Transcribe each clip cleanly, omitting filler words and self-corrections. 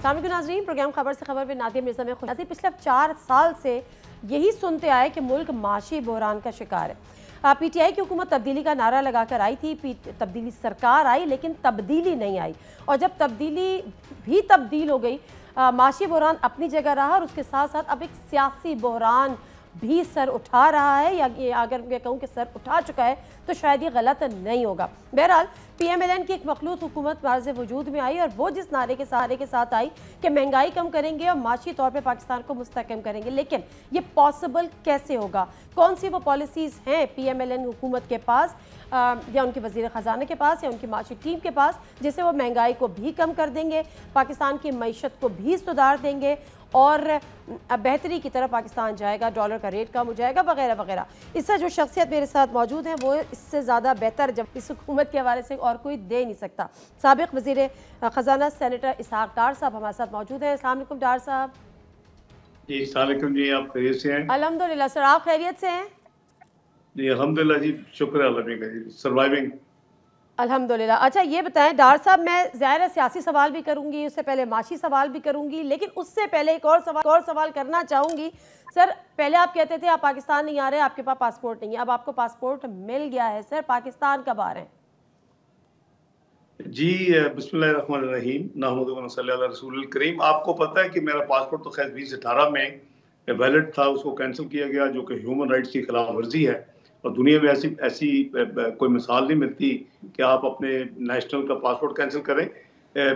नाज़रीन, प्रोग्राम खबर से खबर में नादिया मिर्ज़ा में खुश। पिछले 4 साल से यही सुनते आए कि मुल्क माशी बहरान का शिकार है। पीटीआई की हुकूमत तब्दीली का नारा लगाकर आई थी, तब्दीली सरकार आई लेकिन तब्दीली नहीं आई, और जब तब्दीली भी तब्दील हो गई, माशी बहरान अपनी जगह रहा और उसके साथ साथ अब एक सियासी बहरान भी सर उठा रहा है, या अगर मैं कहूँ कि सर उठा चुका है तो शायद ये गलत नहीं होगा। बहरहाल पीएमएलएन की एक मखलूत हुकूमत वाज़े वजूद में आई और वो जिस नारे के साथ आई कि महंगाई कम करेंगे और माशी तौर पे पाकिस्तान को मुस्तहकम करेंगे, लेकिन ये पॉसिबल कैसे होगा? कौन सी वो पॉलिसीज़ हैं पीएमएलएन हुकूमत के पास या उनके वज़ीर ख़जाना के पास या उनकी माशी टीम के पास, जिससे वो महंगाई को भी कम कर देंगे, पाकिस्तान की मईशत को भी सुधार देंगे और बेहतरी की तरफ पाकिस्तान जाएगा, डॉलर का रेट कम हो जाएगा, वगैरह वगैरह। इससे जो शख्सियत मेरे साथ मौजूद हैं वो इससे ज़्यादा बेहतर जब इस हुकूमत के हवाले से और कोई दे नहीं सकता। साबिक़ वज़ीर ख़जाना सेनेटर इसहाक़ डार साहब हमारे साथ मौजूद हैं। अस्सलाम वालेकुम डार साहब। जी अस्सलाम वालेकुम जी, आप खैरियत से हैं? अल्हम्दुलिल्लाह सर, आप खैरियत से हैं? जी अल्हम्दुलिल्लाह जी, शुक्र है अल्लाह का जी, सर्वाइविंग। अल्हम्दुलिल्लाह। अच्छा ये बताएं डार साहब, मैं ज़ाहिर सियासी सवाल भी करूंगी, उससे पहले माशी सवाल भी करूंगी, लेकिन उससे पहले एक और सवाल करना चाहूँगी। सर पहले आप कहते थे आप पाकिस्तान नहीं आ रहे, आपके पास पासपोर्ट नहीं है, अब आपको पासपोर्ट मिल गया है। सर पाकिस्तान कब आ रहे हैं? जी बिस्मिल्लाहिर्रहमानिर्रहीम, नहमदुहु व नसल्ली अला रसूलिल करीम। आपको पता है कि मेरा पासपोर्ट तो खैर 2018 में वैलिड था, उसको कैंसिल किया गया, जो कि ह्यूमन राइट्स की खिलाफ वर्जी है। और दुनिया में ऐसी ऐसी कोई मिसाल नहीं मिलती कि आप अपने नेशनल का पासपोर्ट कैंसिल करें।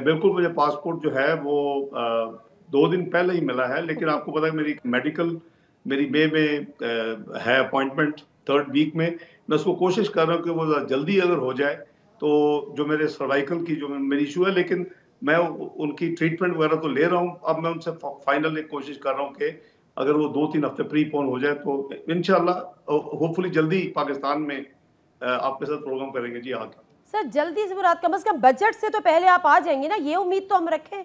बिल्कुल मुझे पासपोर्ट जो है वो 2 दिन पहले ही मिला है, लेकिन आपको पता है मेरी मेडिकल मेरी मई में है अपॉइंटमेंट 3rd वीक में। मैं उसको कोशिश कर रहा हूँ कि वो जल्दी अगर हो जाए, तो जो मेरे सर्वाइकल की जो मेरी इशू है, लेकिन मैं उनकी ट्रीटमेंट वगैरह तो ले रहा हूँ। अब मैं उनसे फाइनल एक कोशिश कर रहा हूँ कि अगर वो 2-3 हफ्ते प्रीपोन हो जाए तो इंशाल्लाह होपफुली जल्दी पाकिस्तान में आपके साथ प्रोग्राम करेंगे जी आगे। सर जल्दी से मुराद कम से कम बजट से तो पहले आप आ जाएंगे ना, ये उम्मीद तो हम रखें।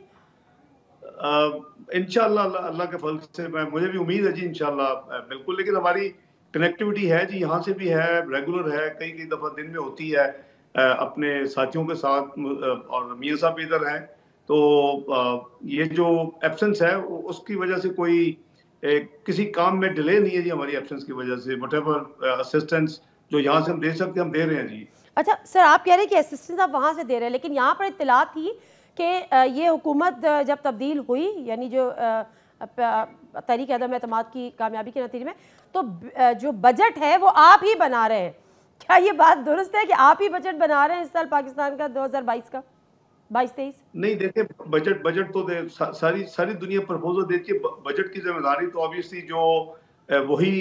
इंशाल्लाह अल्लाह के फल से मुझे भी उम्मीद है जी, इंशाल्लाह बिल्कुल। लेकिन हमारी कनेक्टिविटी है जी, यहाँ से भी है, रेगुलर है, कई कई दफ़ा दिन में होती है अपने साथियों के साथ, और मियाँ साहब इधर हैं, तो ये जो एब्सेंस है उसकी वजह से कोई किसी काम में डिले नहीं है जी। हमारी एब्सेंस की वजह से व्हाटएवर असिस्टेंस जो यहाँ से हम दे सकते हैं हम दे रहे हैं जी। अच्छा सर, आप कह रहे हैं कि असिस्टेंस आप वहाँ से दे रहे हैं, लेकिन यहाँ पर इत्तला थी कि ये हुकूमत जब तब्दील हुई, यानी जो तहरीक अदम एतमाद की कामयाबी के नतीजे में, तो जो बजट है वो आप ही बना रहे हैं। क्या ये बात दुरुस्त है कि आप ही बजट बना रहे हैं इस साल पाकिस्तान का 2022 का 22-23? नहीं देखिए, बजट तो सारी दुनिया प्रपोजल देती है। बजट की जिम्मेदारी तो ऑब्वियसली जो वही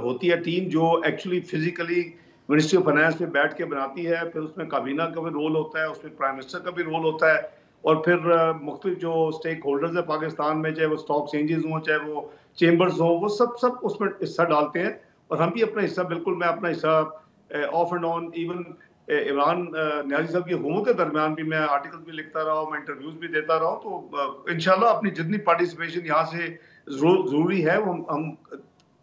होती है टीम जो actually physically ministry of finance में बैठ के बनाती है। फिर उसमें काबीना का भी रोल होता है, उसमें प्राइम मिनिस्टर का भी रोल होता है, और फिर मुख्तलिफ जो स्टेक होल्डर्स है पाकिस्तान में, चाहे वो स्टॉक चेंजेस हों, चाहे वो चेम्बर्स हों, वो सब उसमें हिस्सा डालते हैं। और हम भी अपना हिस्सा, बिल्कुल मैं अपना हिस्सा of and on, even Imran Niazi साहब की हुकूमत के दरमियान भी मैं आर्टिकल भी लिखता रहा हूँ, मैं इंटरव्यूज भी देता रहा हूँ। तो इंशाल्लाह अपनी जितनी पार्टिसिपेशन यहाँ से जरूरी है वो हम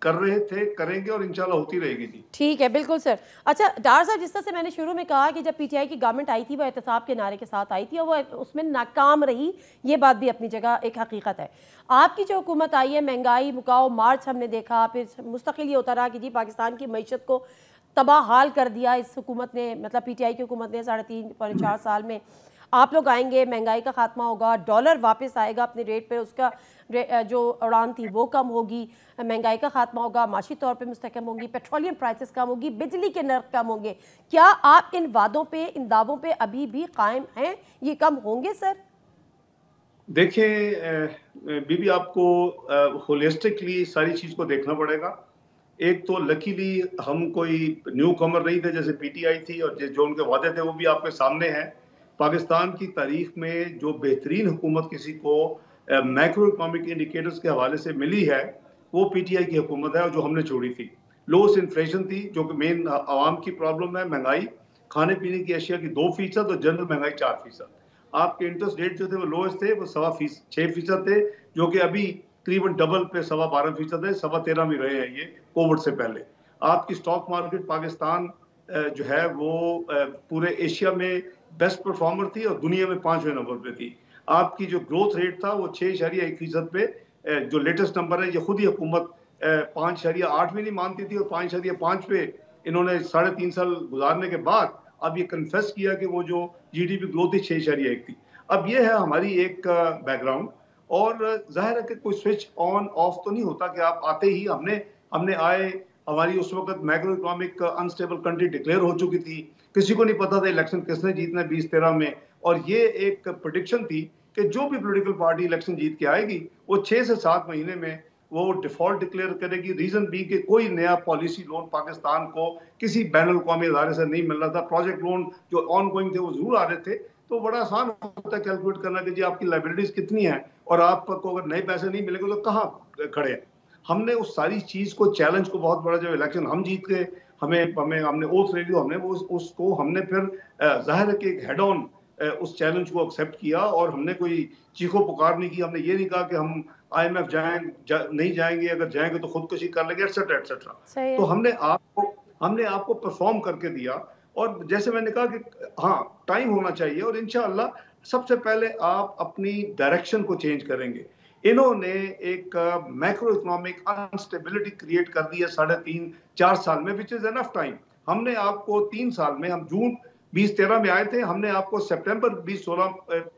कर रहे थे, करेंगे, और इंशाल्लाह होती रहेगी जी। ठीक है, बिल्कुल सर। अच्छा डार साहब, जिस तरह से मैंने शुरू में कहा कि जब पीटीआई की गवर्नमेंट आई थी वो एहतसाब के नारे के साथ आई थी और वो उसमें नाकाम रही, ये बात भी अपनी जगह एक हकीकत है। आपकी जो हुकूमत आई है, महंगाई मुकाओ मार्च हमने देखा, फिर मुस्तकिल ये होता रहा कि जी पाकिस्तान की मईशत को तबाह हाल कर दिया इस हुकूमत ने, मतलब पीटीआई की हुकूमत ने 3.5-4 साल में। आप लोग आएंगे, महंगाई का खात्मा होगा, डॉलर वापस आएगा अपने रेट पे, उसका जो उड़ान थी वो कम होगी, महंगाई का खात्मा होगा, माशी तौर पे मुस्तहकम होंगी, पेट्रोलियम प्राइसेस कम होगी, बिजली के नर्ख कम होंगे। क्या आप इन वादों पे, इन दावों पे अभी भी कायम हैं? ये कम होंगे सर? देखिए बीबी, आपको होलिस्टिकली सारी चीज को देखना पड़ेगा। एक तो लकीली हम कोई न्यू कमर नहीं थे, जैसे पीटीआई थी, और जो उनके वादे थे वो भी आपके सामने हैं। पाकिस्तान की तारीख में जो बेहतरीन हुकूमत किसी को मैक्रो इकोनॉमिक इंडिकेटर्स के हवाले से मिली है वो पीटीआई की हुकूमत है, और जो हमने छोड़ी थी। लोएस्ट इन्फ्लेशन थी, जो कि मेन आवाम की प्रॉब्लम है, महंगाई, खाने पीने की अशिया की 2% और जनरल महंगाई 4%। आपके इंटरेस्ट रेट जो थे वो लोएस्ट थे, वो 6.25% थे, जो कि अभी तकरीबन डबल पे 12.25% है, 13.25 में रहे हैं ये कोविड से पहले। आपकी स्टॉक मार्केट पाकिस्तान जो है वो पूरे एशिया में बेस्ट परफॉर्मर थी और दुनिया में 5वें नंबर पे थी। आपकी जो ग्रोथ रेट था वो 6.1% पे जो लेटेस्ट नंबर है, ये खुद ही हुकूमत 5.8 में नहीं मानती थी और 5.5 पे इन्होंने 3.5 साल गुजारने के बाद अब ये कन्फेस किया कि वो जो जीडीपी ग्रोथ थी 6.1 थी। अब ये है हमारी एक बैकग्राउंड, और जाहिर है कि कोई स्विच ऑन ऑफ तो नहीं होता कि आप आते ही हमने आए, हमारी उस वक्त macro economic unstable country declare हो चुकी थी, किसी को नहीं पता था इलेक्शन किसने जीतना है 2013 में, और ये एक प्रेडिक्शन थी कि जो भी पॉलिटिकल पार्टी इलेक्शन जीत के आएगी वो 6 से 7 महीने में वो डिफॉल्ट डिक्लेयर करेगी। रीजन भी कि कोई नया पॉलिसी लोन पाकिस्तान को किसी बैनुल अक़वामी इदारे से नहीं मिल रहा था, प्रोजेक्ट लोन जो ऑन गोइंग थे वो जरूर आ रहे थे, तो बड़ा आसान होता है कैलकुलेट करना कि जी आपकी लाइबिलिटीज कितनी है और आपको अगर नए पैसे नहीं मिलेंगे तो कहाँ खड़े हैं। हमने उस सारी चीज को, चैलेंज को, बहुत बड़ा जब इलेक्शन हम जीत गए, हमने ओथ ले लिया, हमने फिर जाहिर है कि एक हेड ऑन उस चैलेंज को एक्सेप्ट किया, और हमने कोई चीखो पुकार नहीं की। हमने ये नहीं कहा कि हम IMF नहीं जाएंगे, अगर जाएंगे तो खुदकुशी कर लेंगे, एटसेट्रा एटसेट्रा। तो हमने आपको परफॉर्म करके दिया, और जैसे मैंने कहा कि हाँ टाइम होना चाहिए, और इंशाअल्लाह सबसे पहले आप अपनी डायरेक्शन को चेंज करेंगे। इन्होंने एक मैक्रो इकोनॉमिक अनस्टेबिलिटी क्रिएट कर दी है 3.5-4 साल में, विच इज एनफ टाइम। हमने आपको 3 साल में, हम जून 2013 में आए थे, हमने आपको सितंबर 2016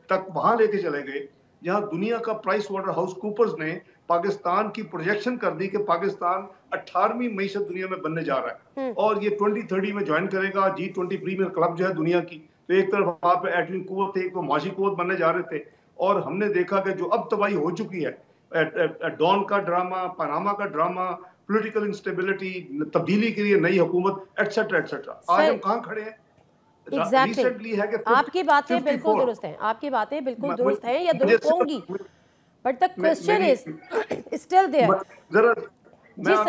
तक वहां लेके चले गए जहां दुनिया का प्राइस वाटर हाउस कूपर्स ने पाकिस्तान की प्रोजेक्शन कर दी कि पाकिस्तान 18वीं मईशत दुनिया में बनने जा रहा है, और ये 2030 में ज्वाइन करेगा G20 प्रीमियर क्लब जो है दुनिया की। तो एक तरफ वहां पे एटमी कुव्वत थे, एक तो माशी कुव्वत बनने जा रहे थे, और हमने देखा कि जो अब तबाही हो चुकी है, डॉन का ड्रामा, पनामा का ड्रामा, पॉलिटिकल इंस्टेबिलिटी, तब्दीली के लिए नई हुकूमत, एटसेट्रा एटसेट्रा। आज हम कहाँ खड़े हैं? Exactly. है कि आपकी बातें बिल्कुल दुरुस्त हैं, आपकी बातें बिल्कुल दुरुस्त हैं या दुरुस्त होंगी, but the question is still there. जरा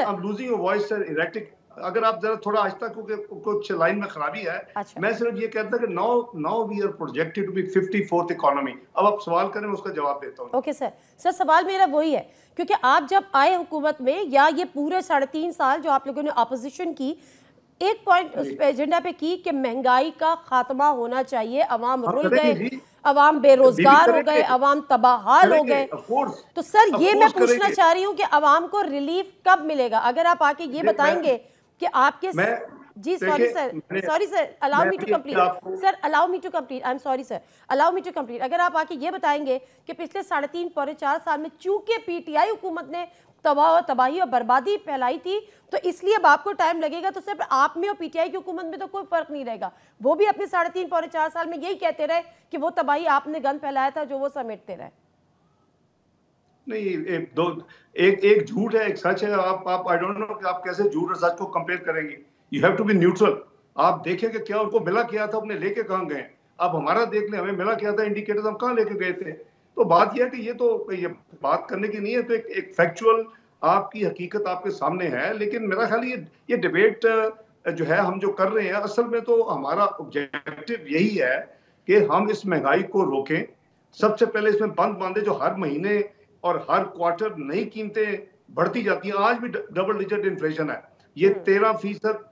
I'm losing your voice sir, erratic. अगर आप जरा थोड़ा आहिस्ता, क्योंकि कुछ लाइन में खराबी है। अच्छा। मैं सिर्फ ये कहता कि now we are projected to be 54th economy। अब आप सवाल करें, मैं उसका जवाब देता हूँ। ओके सर सवाल मेरा वही है, क्योंकि आप जब आए हुकूमत में, या ये पूरे 3.5 साल जो आप लोगों ने अपोजिशन की, एक पॉइंट उस पे एजेंडा पे की कि महंगाई का खात्मा होना चाहिए, अवाम रुल गए, अवाम बेरोजगार हो गए, अवाम तबाहाल हो गए। तो सर ये मैं पूछना चाह रही हूँ कि अवाम को रिलीफ कब मिलेगा? अगर आप आके ये बताएंगे कि आपके जी sorry sir allow me to complete sir, allow me to complete, I am sorry sir, allow me to complete. अगर आप आके ये बताएंगे कि पिछले 3.5-4 साल में चूंकि PTI हुकूमत ने तबाही और बर्बादी फैलाई थी, तो इसलिए अब आपको टाइम लगेगा, तो सिर्फ आप में और PTI की हुकूमत में तो कोई फर्क नहीं रहेगा। वो भी अपने 3.5-4 साल में यही कहते रहे कि वो तबाही आपने गंद फैलाया था जो वो समेटते रहे। नहीं, एक झूठ है, एक सच है। आप आई डोंट नो कि आप कैसे झूठ और सच को कंपेयर करेंगे। You have to be neutral. आप देखें कि क्या उनको मिला क्या था, अपने लेके कहां गए। आप हमारा देख लें, हमें मिला क्या था, इंडिकेटर्स हम कहां लेके गए थे। तो बात यह है कि ये बात करने की नहीं है, तो एक फैक्चुअल आपकी हकीकत आपके सामने है। लेकिन मेरा ख्याल ये डिबेट जो है हम जो कर रहे हैं, असल में तो हमारा ऑब्जेक्टिव यही है कि हम इस महंगाई को रोकें। सबसे पहले इसमें बंद बांधे जो हर महीने और हर क्वार्टर नई कीमतें बढ़ती जाती हैं। आज भी डबल डिजिट इन्फ्लेशन है, ये 13%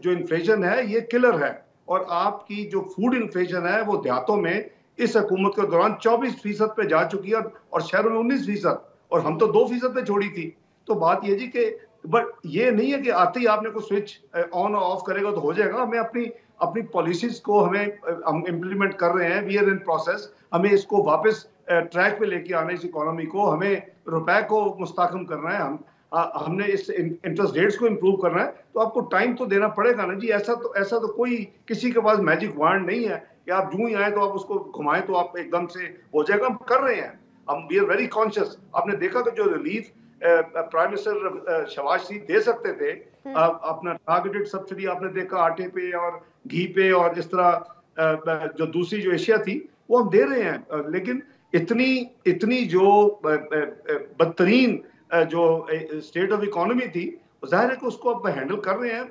जो इन्फ्लेशन है ये किलर है। और आपकी जो फूड इन्फ्लेशन है वो देहातों में इस हुकूमत के दौरान 24% पे जा चुकी है, और शहरों में 19%, और हम तो 2% पे छोड़ी थी। तो बात ये जी कि बट ये नहीं है कि आते ही आपने कोई स्विच ऑन और ऑफ करेगा तो हो जाएगा। हमें अपनी पॉलिसीज को हम इम्प्लीमेंट कर रहे हैं, वी आर इन प्रोसेस। हमें इसको वापस ट्रैक पे लेके आना, इस इकोनॉमी को, हमें रुपए को मुस्तकम करना है, हमने इस इंटरेस्ट रेट्स को इम्प्रूव करना है। तो आपको टाइम तो देना पड़ेगा ना जी। ऐसा तो कोई किसी के पास मैजिक वांड नहीं है कि आप जूं ही आए तो आप उसको घुमाएं तो आप एकदम से हो जाएगा। हम कर रहे हैं, हम वी आर वेरी कॉन्शियस। आपने देखा कि जो रिलीफ प्राइम मिनिस्टर शहबाज शरीफ दे सकते थे, अपना टारगेटेड सब्सिडी आपने देखा आटे पे और घी पे, और इस तरह जो दूसरी जो एशिया थी वो हम दे रहे हैं। लेकिन इतनी जो बदतरीन जो स्टेट ऑफ इकोनॉमी थी, जाहिर है कि उसको अब हैंडल कर रहे हैं।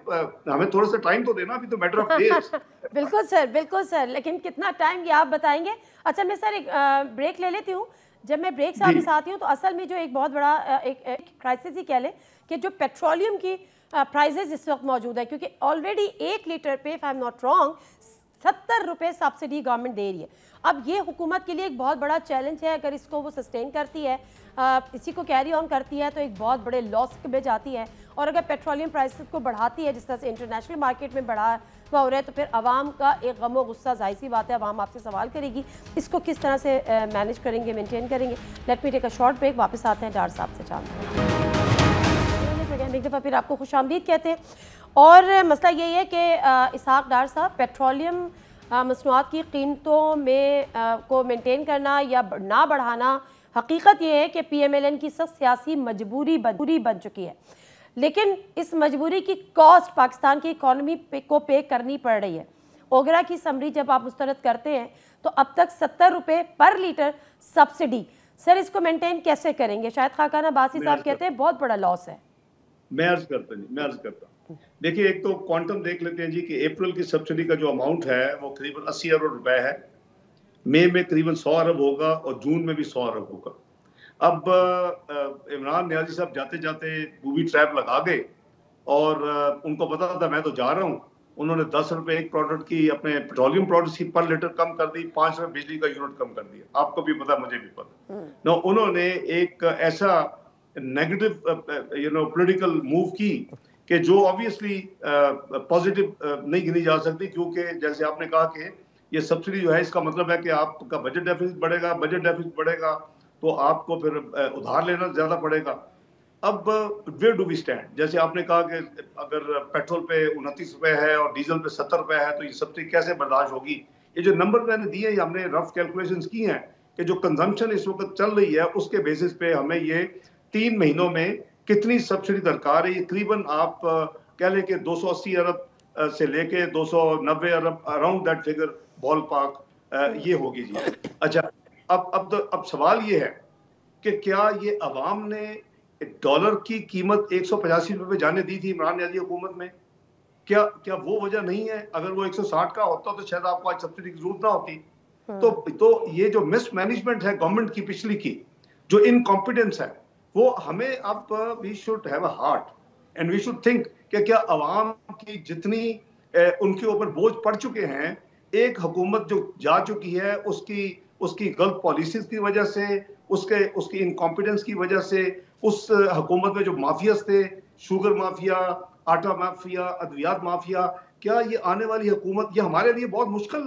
हमें थोड़ा सा टाइम तो देना, अभी तो मैटर ऑफ डेज। बिल्कुल सर, लेकिन कितना टाइम ये आप बताएंगे। अच्छा मैं सर एक ब्रेक ले लेती हूँ। जब मैं ब्रेक से आपके साथ हूँ तो असल में जो एक बहुत बड़ा एक क्राइसिस ही कह लें कि जो पेट्रोलियम की प्राइजेस इस वक्त मौजूद है, क्योंकि ऑलरेडी 1 लीटर पे, if I am not wrong, 70 रुपये सब्सिडी गवर्नमेंट दे रही है। अब ये हुकूमत के लिए एक बहुत बड़ा चैलेंज है, अगर इसको वो सस्टेन करती है, इसी को कैरी ऑन करती है, तो एक बहुत बड़े लॉस में जाती है। और अगर पेट्रोलियम प्राइसेस को बढ़ाती है जिस तरह से इंटरनेशनल मार्केट में बढ़ा हुआ हो रहा है, तो फिर आवाम का एक गम और गुस्सा, जाहिर सी बात है आवाम आपसे सवाल करेगी, इसको किस तरह से मैनेज करेंगे, मेंटेन करेंगे। Let me take a short break, वापस आते हैं डार साहब से जानते हैं। एक दफ़ा फिर आपको खुशामदीद कहते हैं। और मसला यही है कि इसहाक डार साहब, पेट्रोलियम मसनूआत की कीमतों में को मेंटेन करना या ना बढ़ाना, हकीकत ये है कि PMLN की सख्त सियासी मजबूरी बन चुकी है, लेकिन इस मजबूरी की कॉस्ट पाकिस्तान की इकॉनमी को पे करनी पड़ रही है। ओगरा की समरी जब आप मुस्तरद करते हैं तो अब तक 70 रुपये पर लीटर सब्सिडी, सर इसको मेंटेन कैसे करेंगे? शायद खाकाना बासी साहब कहते हैं बहुत बड़ा लॉस है। मैं अर्ज करता हूँ, देखिए एक तो क्वांटम देख लेते हैं जी कि अप्रैल की सब्सिडी का जो अमाउंट है वो करीबन 80 अरब रुपए है, मई में करीबन 100 अरब होगा और जून में भी 100 अरब होगा। अब इमरान नियाजी साहब जाते जाते बूबी ट्रैप लगा गए और उनको पता था मैं तो जा रहा हूँ, उन्होंने 10 रुपए एक प्रोडक्ट की, अपने पेट्रोलियम प्रोडक्ट्स की पर लीटर कम कर दी, 5 रुपए बिजली का यूनिट कम कर दिया। आपको भी पता, मुझे भी पता। ना उन्होंने एक ऐसा नेगेटिव पॉलिटिकल मूव की कि जो ऑब्वियसली पॉजिटिव नहीं गिनी जा सकती, क्योंकि जैसे आपने कहा कि ये सब्सिडी जो है इसका मतलब है कि आपका बजट डेफिसिट बढ़ेगा तो आपको फिर उधार लेना ज्यादा पड़ेगा। अब वेयर डू वी स्टैंड? जैसे आपने कहा कि अगर पेट्रोल पे 29 रुपए है और डीजल पे 70 रुपए है तो ये सब्सिडी कैसे बर्दाश्त होगी? ये जो नंबर मैंने दिए, हमने रफ कैलकुलेशंस की हैं कि जो कंजम्पशन इस वक्त चल रही है उसके बेसिस पे हमें ये 3 महीनों में कितनी सब्सिडी दरकार है। ये करीबन आप कह लें कि 280 अरब से लेके 290 अरब, around that figure ball park ये होगी जी। अच्छा, अब सवाल ये है कि क्या ये अवाम ने डॉलर की कीमत 185 रुपए पे जाने दी थी इमरान नियाज़ी हुकूमत में? क्या वो वजह नहीं है? अगर वो 160 का होता तो शायद आपको आज सब्सिडी की जरूरत ना होती। तो ये जो मिसमैनेजमेंट है गवर्नमेंट की पिछली की, जो इनकॉम्पिटेंस है, वो हमें अब we should have a heart and we should think कि क्या अवाम की जितनी उनके ऊपर बोझ पड़ चुके हैं, एक हुकूमत जो जा चुकी है उसकी गलत पॉलिसीज की वजह से, उसकी इनकॉम्पिटेंस की वजह से, उस हुकूमत में जो माफियाज थे, शुगर माफिया, आटा माफिया, अद्वियात माफिया, क्या ये आने वाली हुकूमत, ये हमारे लिए बहुत मुश्किल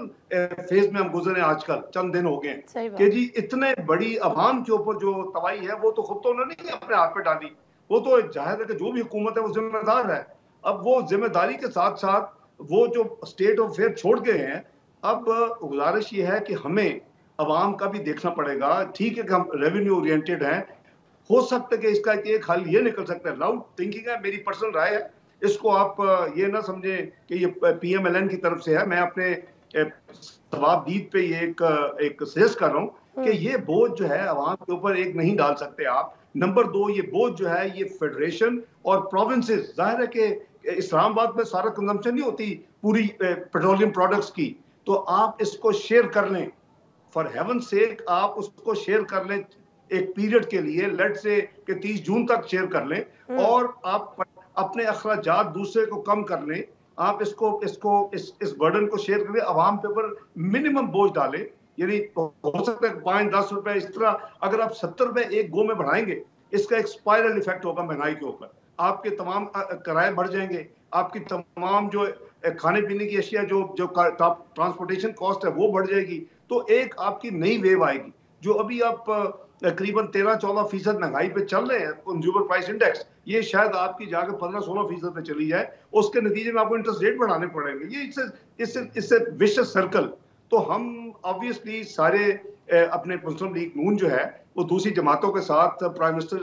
फेज में हम गुजरे आजकल, चंद दिन हो गए कि जी इतने बड़ी अवाम के ऊपर जो तबाही है वो तो खुद तो उन्होंने अपने हाथ पे डाली, वो तो जाहिर है कि जो भी हुकूमत है वो जिम्मेदार है। अब वो जिम्मेदारी के साथ साथ वो जो स्टेट ऑफ अफेयर छोड़ गए हैं, अब गुजारिश ये है कि हमें अवाम का भी देखना पड़ेगा। ठीक है कि हम रेवेन्यू ओरिएंटेड हैं, हो सकता है कि इसका एक हल ये निकल सकता है, लाउड थिंकिंग है, मेरी पर्सनल राय है, इसको आप ये ना समझे कि ये PMLN की तरफ से है। मैं अपने सवाबदीद पे ये एक सजेस्ट कर रहा हूँ कि ये बोझ जो है अवाम के ऊपर एक नहीं डाल सकते आप। नंबर 2, ये बोझ जो है ये फेडरेशन और प्रोविंसेस, जाहिर है कि इस्लामाबाद में सारा कंजम्पशन नहीं होती पूरी पेट्रोलियम प्रोडक्ट्स की, तो आप इसको शेयर कर लें, फॉर हेवन सेक आप उसको शेयर कर लें एक पीरियड के लिए, लेट से कि 30 जून तक शेयर कर लें और आप अपने अखराजात दूसरे को कम कर लें। आप इस बर्डन को शेयर करें, अवाम पे ऊपर मिनिमम बोझ डालें, यानी हो सकता है 5-10 रुपए इस तरह। अगर आप 70 रुपए एक गो में बढ़ाएंगे, इसका एक स्पाइरल इफेक्ट होगा महंगाई के ऊपर, आपके तमाम किराए बढ़ जाएंगे, आपकी तमाम जो खाने पीने की अशिया जो ट्रांसपोर्टेशन कॉस्ट है वो बढ़ जाएगी। तो एक आपकी नई वेव आएगी। जो अभी आप करीबन 13-14% महंगाई पे चल रहे हैं कंज्यूमर प्राइस इंडेक्स, ये शायद आपकी जाकर 15-16% पे चली जाए, उसके नतीजे में आपको इंटरेस्ट रेट बढ़ाने पड़ेंगे। ये इससे विशेष सर्कल। तो हम ऑब्वियसली सारे अपने मुस्लिम लीग नून जो है वो दूसरी जमातों के साथ प्राइम मिनिस्टर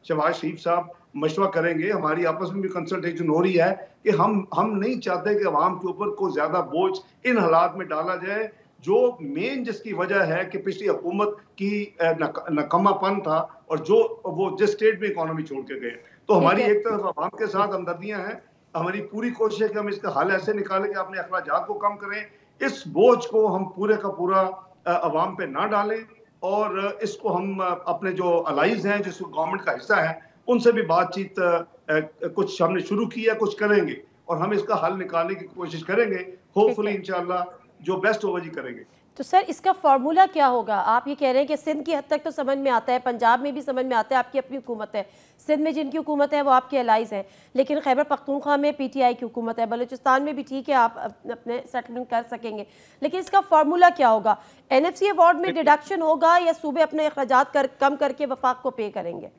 शहबाज शरीफ साहब मशवरा करेंगे, हमारी आपस में भी कंसल्टेशन हो रही है कि हम नहीं चाहते कि अवाम के ऊपर कोई ज्यादा बोझ इन हालात में डाला जाए, जो मेन जिसकी वजह है कि पिछली हुकूमत की नकम्मापन था और जो वो जिस स्टेट में इकोनॉमी छोड़ के गए। तो हमारी एक तरफ अवाम के साथ हमदर्दियां हैं, हमारी पूरी कोशिश है कि हम इसका हल ऐसे निकालें कि अपने अखराजात को कम करें, इस बोझ को हम पूरे का पूरा अवाम पे ना डालें और इसको हम अपने जो अलाइज हैं जिस गवर्नमेंट का हिस्सा है उनसे भी बातचीत कुछ हमने शुरू किया, कुछ करेंगे और हम इसका हल निकालने की कोशिश करेंगे। होपफुली इंशाल्लाह जो बेस्ट होगा जी करेंगे। तो सर इसका फार्मूला क्या होगा? आप ये कह रहे हैं कि सिंध की हद तक तो समझ में आता है, पंजाब में भी समझ में आता है, आपकी अपनी हुकूमत है, सिंध में जिनकी हुकूमत है वो आपके एलाइज हैं, लेकिन खैबर पख्तूनख्वा में पीटीआई की हुकूमत है, बलूचिस्तान में भी ठीक है आप अपने सेटलमेंट कर सकेंगे, लेकिन इसका फार्मूला क्या होगा? एनएफसी अवार्ड में डिडक्शन होगा या सूबे अपने अखराजात कम करके वफाक को पे करेंगे?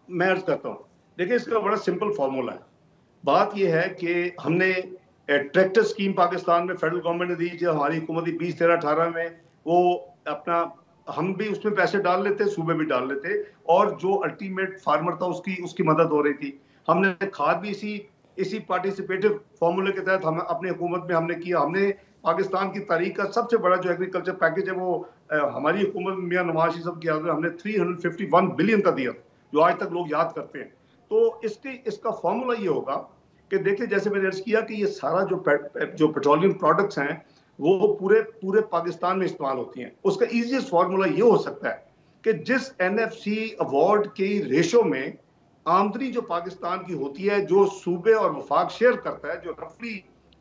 मैं अर्ज करता हूँ, देखिए इसका बड़ा सिंपल फार्मूला है। बात यह है कि हमने ट्रैक्टर स्कीम पाकिस्तान में फेडरल गवर्नमेंट ने दी, जो हमारी हुकूमत 20, 13, 18 में, वो अपना हम भी उसमें पैसे डाल लेते, सूबे भी डाल लेते, और जो अल्टीमेट फार्मर था उसकी मदद हो रही थी। हमने खाद भी इसी पार्टिसिपेटिव फार्मूले के तहत हम अपनी हुकूमत में हमने किया। हमने पाकिस्तान की तारीख का सबसे बड़ा जो एग्रीकल्चर पैकेज है वो हमारी हुकूमत में मियां नवाज शरीफ साहब की हालत में हमने 351 बिलियन का दिया, जो आज तक लोग याद करते हैं। तो इसका फार्मूला ये होगा कि देखिए, जैसे मैंने अर्ज किया कि ये सारा जो पेट्रोलियम प्रोडक्ट्स हैं वो पूरे पाकिस्तान में इस्तेमाल होती हैं। उसका इजीएस्ट फार्मूला ये हो सकता है कि जिस एनएफसी अवार्ड की रेशो में आमदनी जो पाकिस्तान की होती है, जो सूबे और वफाक शेयर करता है, जो रफली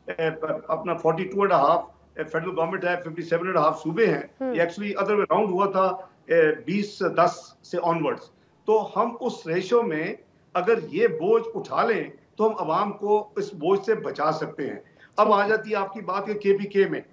अपना 42.5 फेडरल गवर्नमेंट है, 57.5 सूबे हैं, ये एक्चुअली अदर वे राउंड हुआ था 2010 से ऑनवर्ड्स। तो हम उस रेशो में अगर ये बोझ उठा लें तो हम अवाम को इस बोझ से बचा सकते हैं। अब आ जाती है आपकी बात के केपीके में,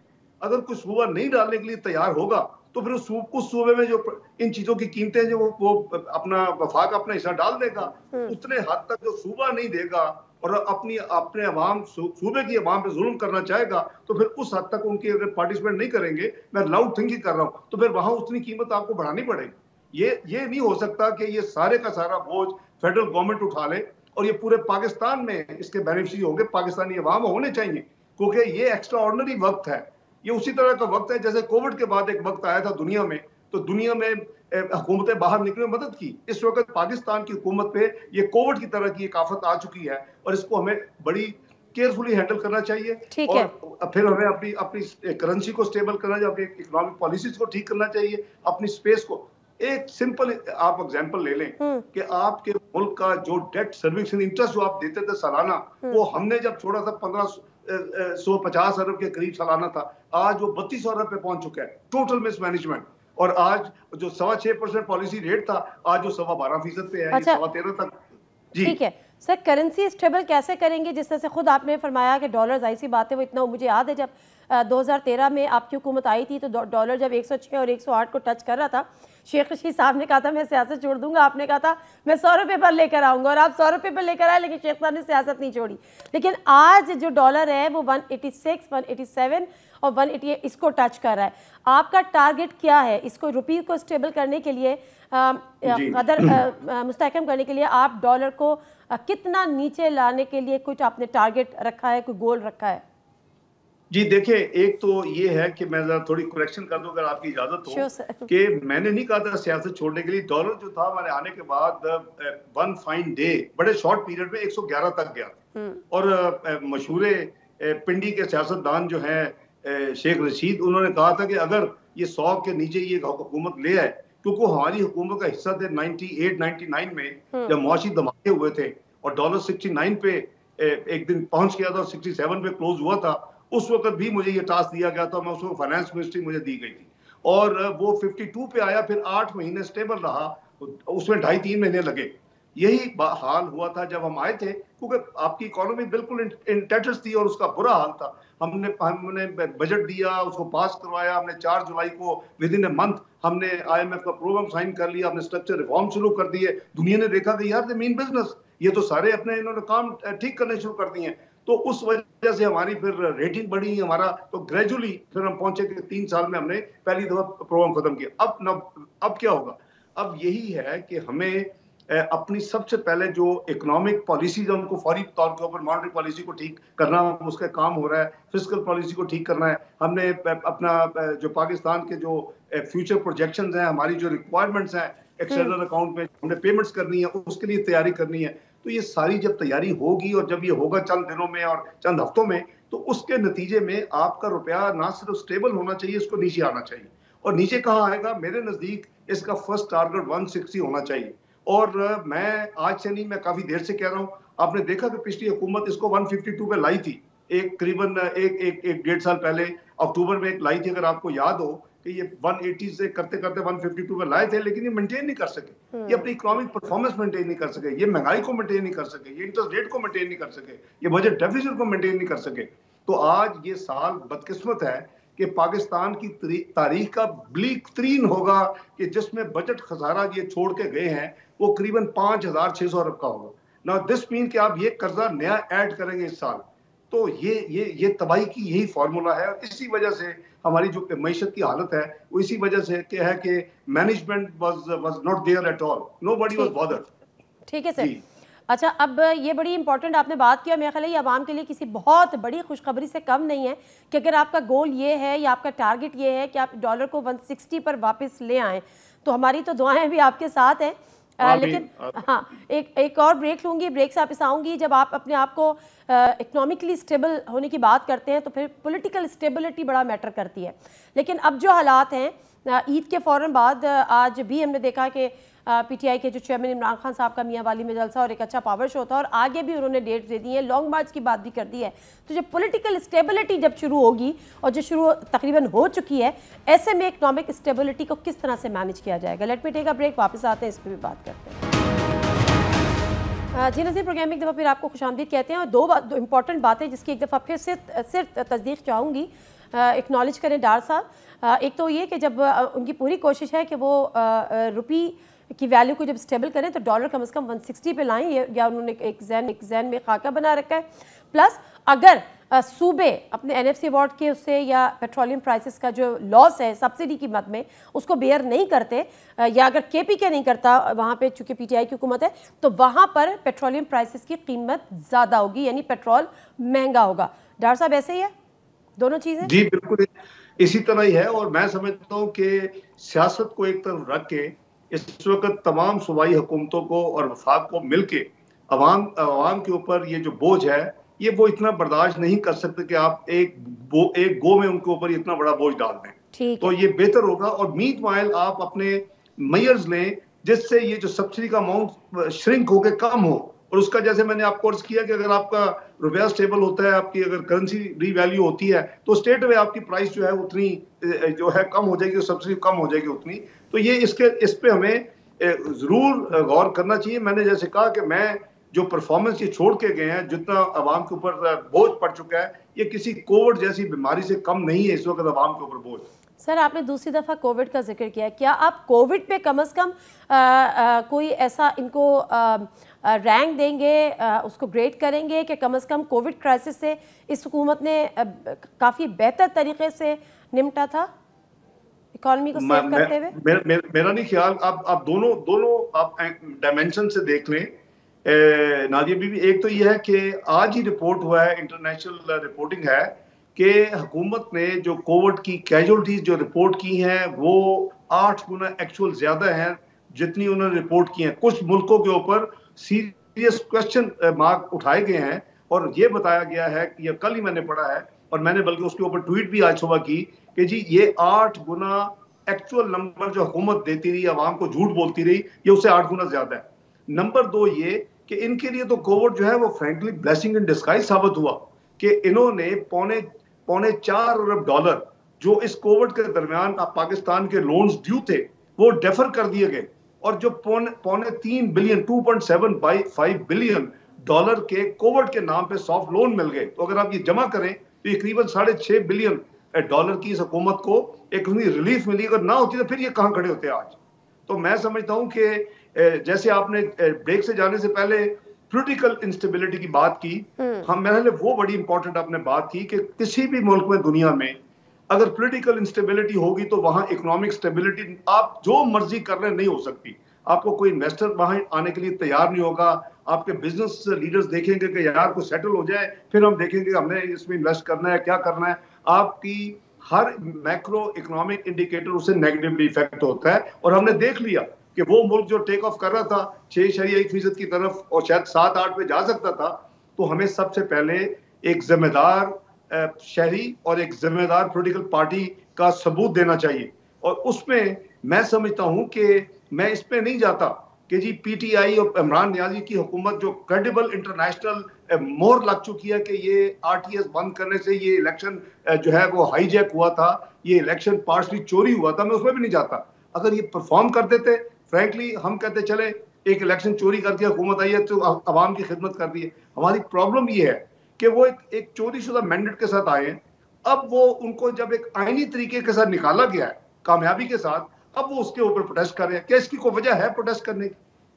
अगर कोई सूबा नहीं डालने के लिए तैयार होगा तो फिर उस सूबे में जो इन चीजों की कीमतें जो वो अपना वफाक अपना हिस्सा डाल देगा, उतने हद तक जो सूबा नहीं देगा और अपने अवाम सूबे की अवाम पे जुल्म करना चाहेगा, तो फिर उस हद तक उनकी अगर पार्टिसिपेट नहीं करेंगे, मैं लाउड थिंकिंग कर रहा हूँ, तो फिर वहां उतनी कीमत आपको बढ़ानी पड़ेगी। ये नहीं हो सकता कि ये सारे का सारा बोझ फेडरल गवर्नमेंट उठा ले और ये पूरे पाकिस्तान में इसके बेनिफिशियरी होंगे पाकिस्तानी अवाम होने चाहिए, क्योंकि ये एक्स्ट्रा ऑर्डिनरी वक्त है। ये उसी तरह का वक्त है जैसे कोविड के बाद एक वक्त आया था दुनिया में, तो दुनिया में हुकूमतें बाहर निकलने में मदद की। इस वक्त पाकिस्तान की हुकूमत पे ये कोविड की तरह की एक आफत आ चुकी है और इसको हमें बड़ी केयरफुली हैंडल करना चाहिए और फिर हमें अपनी करेंसी को स्टेबल करना चाहिए, अपनी इकोनॉमिक पॉलिसीज को ठीक करना चाहिए, अपनी स्पेस को। एक सिंपल आप एग्जांपल ले लें कि आपके मुल्क का जो डेट सर्विसिंग इंटरेस्ट जो आप देते थे सालाना, वो हमने जब छोड़ा था 1550 अरब के करीब सालाना था, आज वो 3200 अरब पे पहुंच चुका है। Total mismanagement. और आज जो 6.25% पॉलिसी रेट था, आज जो 12.25% पे है, अच्छा, 13.5 तक। जी ठीक है सर, करेंसी स्टेबल कैसे करेंगे? जिस तरह से खुद आपने फरमाया कि डॉलर, जाहिर सी बात है वो इतना, मुझे याद है जब 2013 में आपकी हुकूमत आई थी तो डॉलर जब 106 और 108 को टच कर रहा था, शेख रशीद साहब ने कहा था मैं सियासत छोड़ दूंगा, आपने कहा था मैं 100 रुपये पर लेकर आऊँगा, और आप 100 रुपये पर लेकर आए, लेकिन शेख साहब ने सियासत नहीं छोड़ी। लेकिन आज जो डॉलर है वो 186, 187 और 188 इसको टच कर रहा है। आपका टारगेट क्या है? इसको रुपये को स्टेबल करने के लिए, कदर मुस्तहकम करने के लिए आप डॉलर को कितना नीचे लाने के लिए कुछ आपने टारगेट रखा है, कोई गोल रखा है? जी देखिए, एक तो ये है कि मैं जरा थोड़ी करेक्शन कर दूं अगर आपकी इजाजत हो, कि मैंने नहीं कहा था सियासत छोड़ने के लिए। डॉलर जो था हमारे आने के बाद वन फाइन डे बड़े शॉर्ट पीरियड में 111 तक गया, और मशहूर पिंडी के सियासतदान जो हैं शेख रशीद, उन्होंने कहा था कि अगर ये 100 के नीचे ये हुकूमत ले आए, क्योंकि हमारी हुकूमत का हिस्सा थे 98-99 में जब मुआशी धमाके हुए थे और डॉलर 69 पे एक दिन पहुंच गया था और 67 पे क्लोज हुआ था। उस वक्त भी मुझे ये टास्क दिया गया था, मैं उसको फाइनेंस मिनिस्ट्री मुझे दी गई थी, और वो 52 पे आया, फिर 8 महीने स्टेबल रहा, उसमें 2.5-3 महीने लगे। यही हाल हुआ था जब हम आए थे, क्योंकि आपकी इकोनॉमी बिल्कुल इन टैटर्स थी और उसका बुरा हाल था। हमने बजट दिया, उसको पास करवाया, हमने 4 जुलाई को विद इन ए मंथ हमने IMF का प्रोग्राम साइन कर लिया, हमने स्ट्रक्चर रिफॉर्म शुरू कर दिए। दुनिया ने देखा कि यार दे मीन बिजनेस, ये तो सारे अपने इन्होंने काम ठीक करने शुरू कर दिए। तो उस वजह से हमारी फिर रेटिंग बढ़ी हमारा, तो ग्रेजुअली फिर हम पहुंचे कि 3 साल में हमने पहली दफा प्रोग्राम खत्म किया। अब क्या होगा? अब यही है कि हमें अपनी सबसे पहले जो इकोनॉमिक पॉलिसीज है उनको फौरी तौर के ऊपर, मॉनेटरी पॉलिसी को ठीक करना, उसका काम हो रहा है, फिस्कल पॉलिसी को ठीक करना है। हमने अपना जो पाकिस्तान के जो फ्यूचर प्रोजेक्शंस हैं, हमारी जो रिक्वायरमेंट्स हैं एक्सटर्नल अकाउंट में हमने पेमेंट्स करनी है, उसके लिए तैयारी करनी है। तो ये सारी जब तैयारी होगी और जब ये होगा चंद दिनों में और चंद हफ्तों में, तो उसके नतीजे में आपका रुपया ना सिर्फ स्टेबल होना चाहिए, इसको नीचे आना चाहिए। और नीचे कहाँ आएगा? मेरे नजदीक इसका फर्स्ट टारगेट 160 होना चाहिए। और मैं आज से नहीं, मैं काफी देर से कह रहा हूँ, आपने देखा कि पिछली हुकूमत इसको 152 पे लाई थी, एक करीबन एक डेढ़ साल पहले अक्टूबर में एक लाई थी, अगर आपको याद हो, कि ये 180 से करते करते 152 पे लाए थे, लेकिन ये मेंटेन नहीं कर सके, ये अपनी इकोनॉमिक परफॉर्मेंस मेंटेन नहीं कर सके, ये महंगाई को मेंटेन नहीं कर सके, ये इंटरेस्ट रेट को मेंटेन नहीं कर सके, ये बजट डेफिसिट को मेंटेन नहीं कर सके। तो आज ये साल बदकिस्मत है कि पाकिस्तान की तारीख का ब्लीक तरीन होगा कि जिसमें बजट खसारा ये छोड़ के गए हैं वो करीबन 5,600 अरब का होगा। नाउ दिस मीन कि आप ये कर्जा नया ऐड करेंगे इस साल, तो ये तबाही की यही फार्मूला है। और इसी वजह से हमारी जो मईशत की हालत है वो इसी वजह से क्या है कि management was not there at all, nobody was bothered. ठीक है सर। अच्छा, अब ये बड़ी इंपॉर्टेंट आपने बात किया, मेरे ख्याल है ये आवाम के लिए किसी बहुत बड़ी खुशखबरी से कम नहीं है कि अगर आपका गोल ये है या आपका टारगेट ये है कि आप डॉलर को 160 पर वापस ले आएँ, तो हमारी तो दुआएं भी आपके साथ हैं। लेकिन हाँ, एक और ब्रेक लूँगी, ब्रेक से वापस आऊँगी। जब आप अपने आप को इकोनॉमिकली स्टेबल होने की बात करते हैं तो फिर पॉलिटिकल स्टेबिलिटी बड़ा मैटर करती है। लेकिन अब जो हालात हैं, ईद के फ़ौरन बाद आज भी हमने देखा कि पीटीआई के जो चेयरमैन इमरान खान साहब का मियाँ वाली में जलसा और एक अच्छा पावर शो था, और आगे भी उन्होंने डेट दे दी है, लॉन्ग मार्च की बात भी कर दी है। तो जब पॉलिटिकल स्टेबिलिटी जब शुरू होगी, और जो शुरू तकरीबन हो चुकी है, ऐसे में इकोनॉमिक स्टेबिलिटी को किस तरह से मैनेज किया जाएगा? Let me take a break, वापस आते हैं, इस पर भी बात करते हैं। जी नज़ीर, प्रोग्राम एक दफ़ा फिर आपको खुशामदीद कहते हैं। और दो इंपॉर्टेंट बातें जिसकी एक दफ़ा फिर से सिर्फ तस्दीक चाहूँगी, एक्नॉलेज करें डार साहब। एक तो ये कि जब उनकी पूरी कोशिश है कि वो रुपी की वैल्यू को जब स्टेबल करें तो डॉलर कम से कम 160 पे लाएं, या उन्होंने एक जहन में खाका बना रखा है। प्लस अगर सूबे अपने NFC अवार्ड के उससे या पेट्रोलियम प्राइसेस का जो लॉस है सब्सिडी की मद में उसको बेयर नहीं करते, या अगर KPK नहीं करता वहाँ पे, चूँकि PTI की हुकूमत है, तो वहाँ पर पेट्रोलियम प्राइसेस की कीमत ज़्यादा होगी, यानी पेट्रोल महंगा होगा। डॉक्टर साहब, ऐसे ही है दोनों चीज़ें? जी बिल्कुल इसी तरह ही है। और मैं समझता हूँ कि सियासत को एक तरफ रख के इस वक्त तमाम सूबाई हुकूमतों को और वफाक को मिलके अवाम के ऊपर ये जो बोझ है ये वो इतना बर्दाश्त नहीं कर सकते कि आप एक गो में उनके ऊपर इतना बड़ा बोझ डाल दें। तो ये बेहतर होगा। और मीनवाइल आप अपने मेयर्स लें जिससे ये जो सब्सिडी का अमाउंट श्रिंक होकर कम हो। और उसका जैसे मैंने आपको अर्ज किया कि अगर आपका रुपया स्टेबल होता है, आपकी अगर करेंसी रीवैल्यू होती है, तो स्टेट में आपकी प्राइस जो है उतनी जो है कम हो जाएगी, सब्सिडी कम हो जाएगी उतनी। तो ये इस पे हमें जरूर गौर करना चाहिए। मैंने जैसे कहा कि मैं जो परफॉर्मेंस ये छोड़ के गए हैं, जितना अवाम के ऊपर बोझ पड़ चुका है, ये किसी कोविड जैसी बीमारी से कम नहीं है इस वक्त अवाम के ऊपर बोझ। सर, आपने दूसरी दफ़ा कोविड का जिक्र किया, क्या आप कोविड पे कम से कम कोई ऐसा इनको रैंक देंगे, उसको ग्रेड करेंगे कि कम से कम कोविड क्राइसिस से इस हुकूमत ने काफ़ी बेहतर तरीके से निपटा था इकोनॉमी को सेव करते हुए? मेरा नहीं ख्याल। आप दोनों आप डायमेंशन से देख लें नादिया बीबी। एक तो ये है कि आज ही रिपोर्ट हुआ है, इंटरनेशनल रिपोर्टिंग है कि हुकूमत ने जो कोविड की कैजुअलिटीज जो रिपोर्ट की हैं वो 8 गुना एक्चुअल ज्यादा हैं जितनी उन्होंने रिपोर्ट की हैं। कुछ मुल्कों के ऊपर सीरियस क्वेश्चन मार्क उठाए गए हैं और ये बताया गया है कि ये कल ही मैंने पढ़ा है और मैंने बल्कि उसके ऊपर ट्वीट भी आज सुबह की कि जी ये 8 गुना एक्चुअल नंबर जो हुकूमत देती रही, आवाम को झूठ बोलती रही, ये उससे 8 गुना ज्यादा है। नंबर 2 ये कि इनके लिए तो कोविड जो है वो फ्रैंकली ब्लेसिंग इन डिस्गाइज साबित हुआ कि इन्होंने पौने 4 अरब डॉलर जो इस कोविड के दरमियान पाकिस्तान के लोन्स ड्यू थे वो डेफर कर दिए गए और जो पौने 3 बिलियन 2.75 बिलियन डॉलर के कोविड के नाम पे सॉफ्ट लोन मिल गए। तो अगर आप ये जमा करें तो करीबन 6.5 बिलियन डॉलर की इस हुकूमत को एक रिलीफ मिली। अगर ना होती तो फिर ये कहां खड़े होते आज। तो मैं समझता हूं कि जैसे आपने ब्रेक से जाने से पहले पॉलिटिकल इंस्टेबिलिटी की बात की, हम मैंने वो बड़ी इंपॉर्टेंट आपने बात की कि किसी भी मुल्क में दुनिया में अगर पॉलिटिकल इंस्टेबिलिटी होगी तो वहां इकोनॉमिक स्टेबिलिटी आप जो मर्जी कर रहे नहीं हो सकती। आपको कोई इन्वेस्टर वहां आने के लिए तैयार नहीं होगा। आपके बिजनेस लीडर्स देखेंगे कि यार को सेटल हो जाए फिर हम देखेंगे हमने इसमें इन्वेस्ट करना है क्या करना है। आपकी हर मैक्रो इकोनॉमिक इंडिकेटर उससे नेगेटिवली इफेक्ट होता है और हमने देख लिया कि वो मुल्क जो टेक ऑफ कर रहा था 6.1% की तरफ और शायद 7-8 पे जा सकता था। तो हमें सबसे पहले एक जिम्मेदार शहरी और एक जिम्मेदार पॉलिटिकल पार्टी का सबूत देना चाहिए। और उसमें मैं समझता हूं कि मैं इस पे नहीं जाता कि जी पीटीआई और इमरान नियाजी की हुकूमत जो क्रेडिबल इंटरनेशनल मोहर लग चुकी है कि ये आरटीएस बंद करने से ये इलेक्शन जो है वो हाईजैक हुआ था, ये इलेक्शन पार्शली चोरी हुआ था, मैं उसमें भी नहीं जाता। अगर ये परफॉर्म कर देते, फ्रैंकली हम कहते चले एक इलेक्शन चोरी करके हुकूमत आई है तो अवाम की खिदमत कर दी है। हमारी प्रॉब्लम ये है कि वो एक चोरीशुदा मैंडेट के साथ आए हैं। अब वो उनको जब एक आईनी तरीके के साथ निकाला गया है कामयाबी के साथ, अब वो उसके ऊपर प्रोटेस्ट कर रहे हैं। क्या इसकी कोई वजह है प्रोटेस्ट करने की?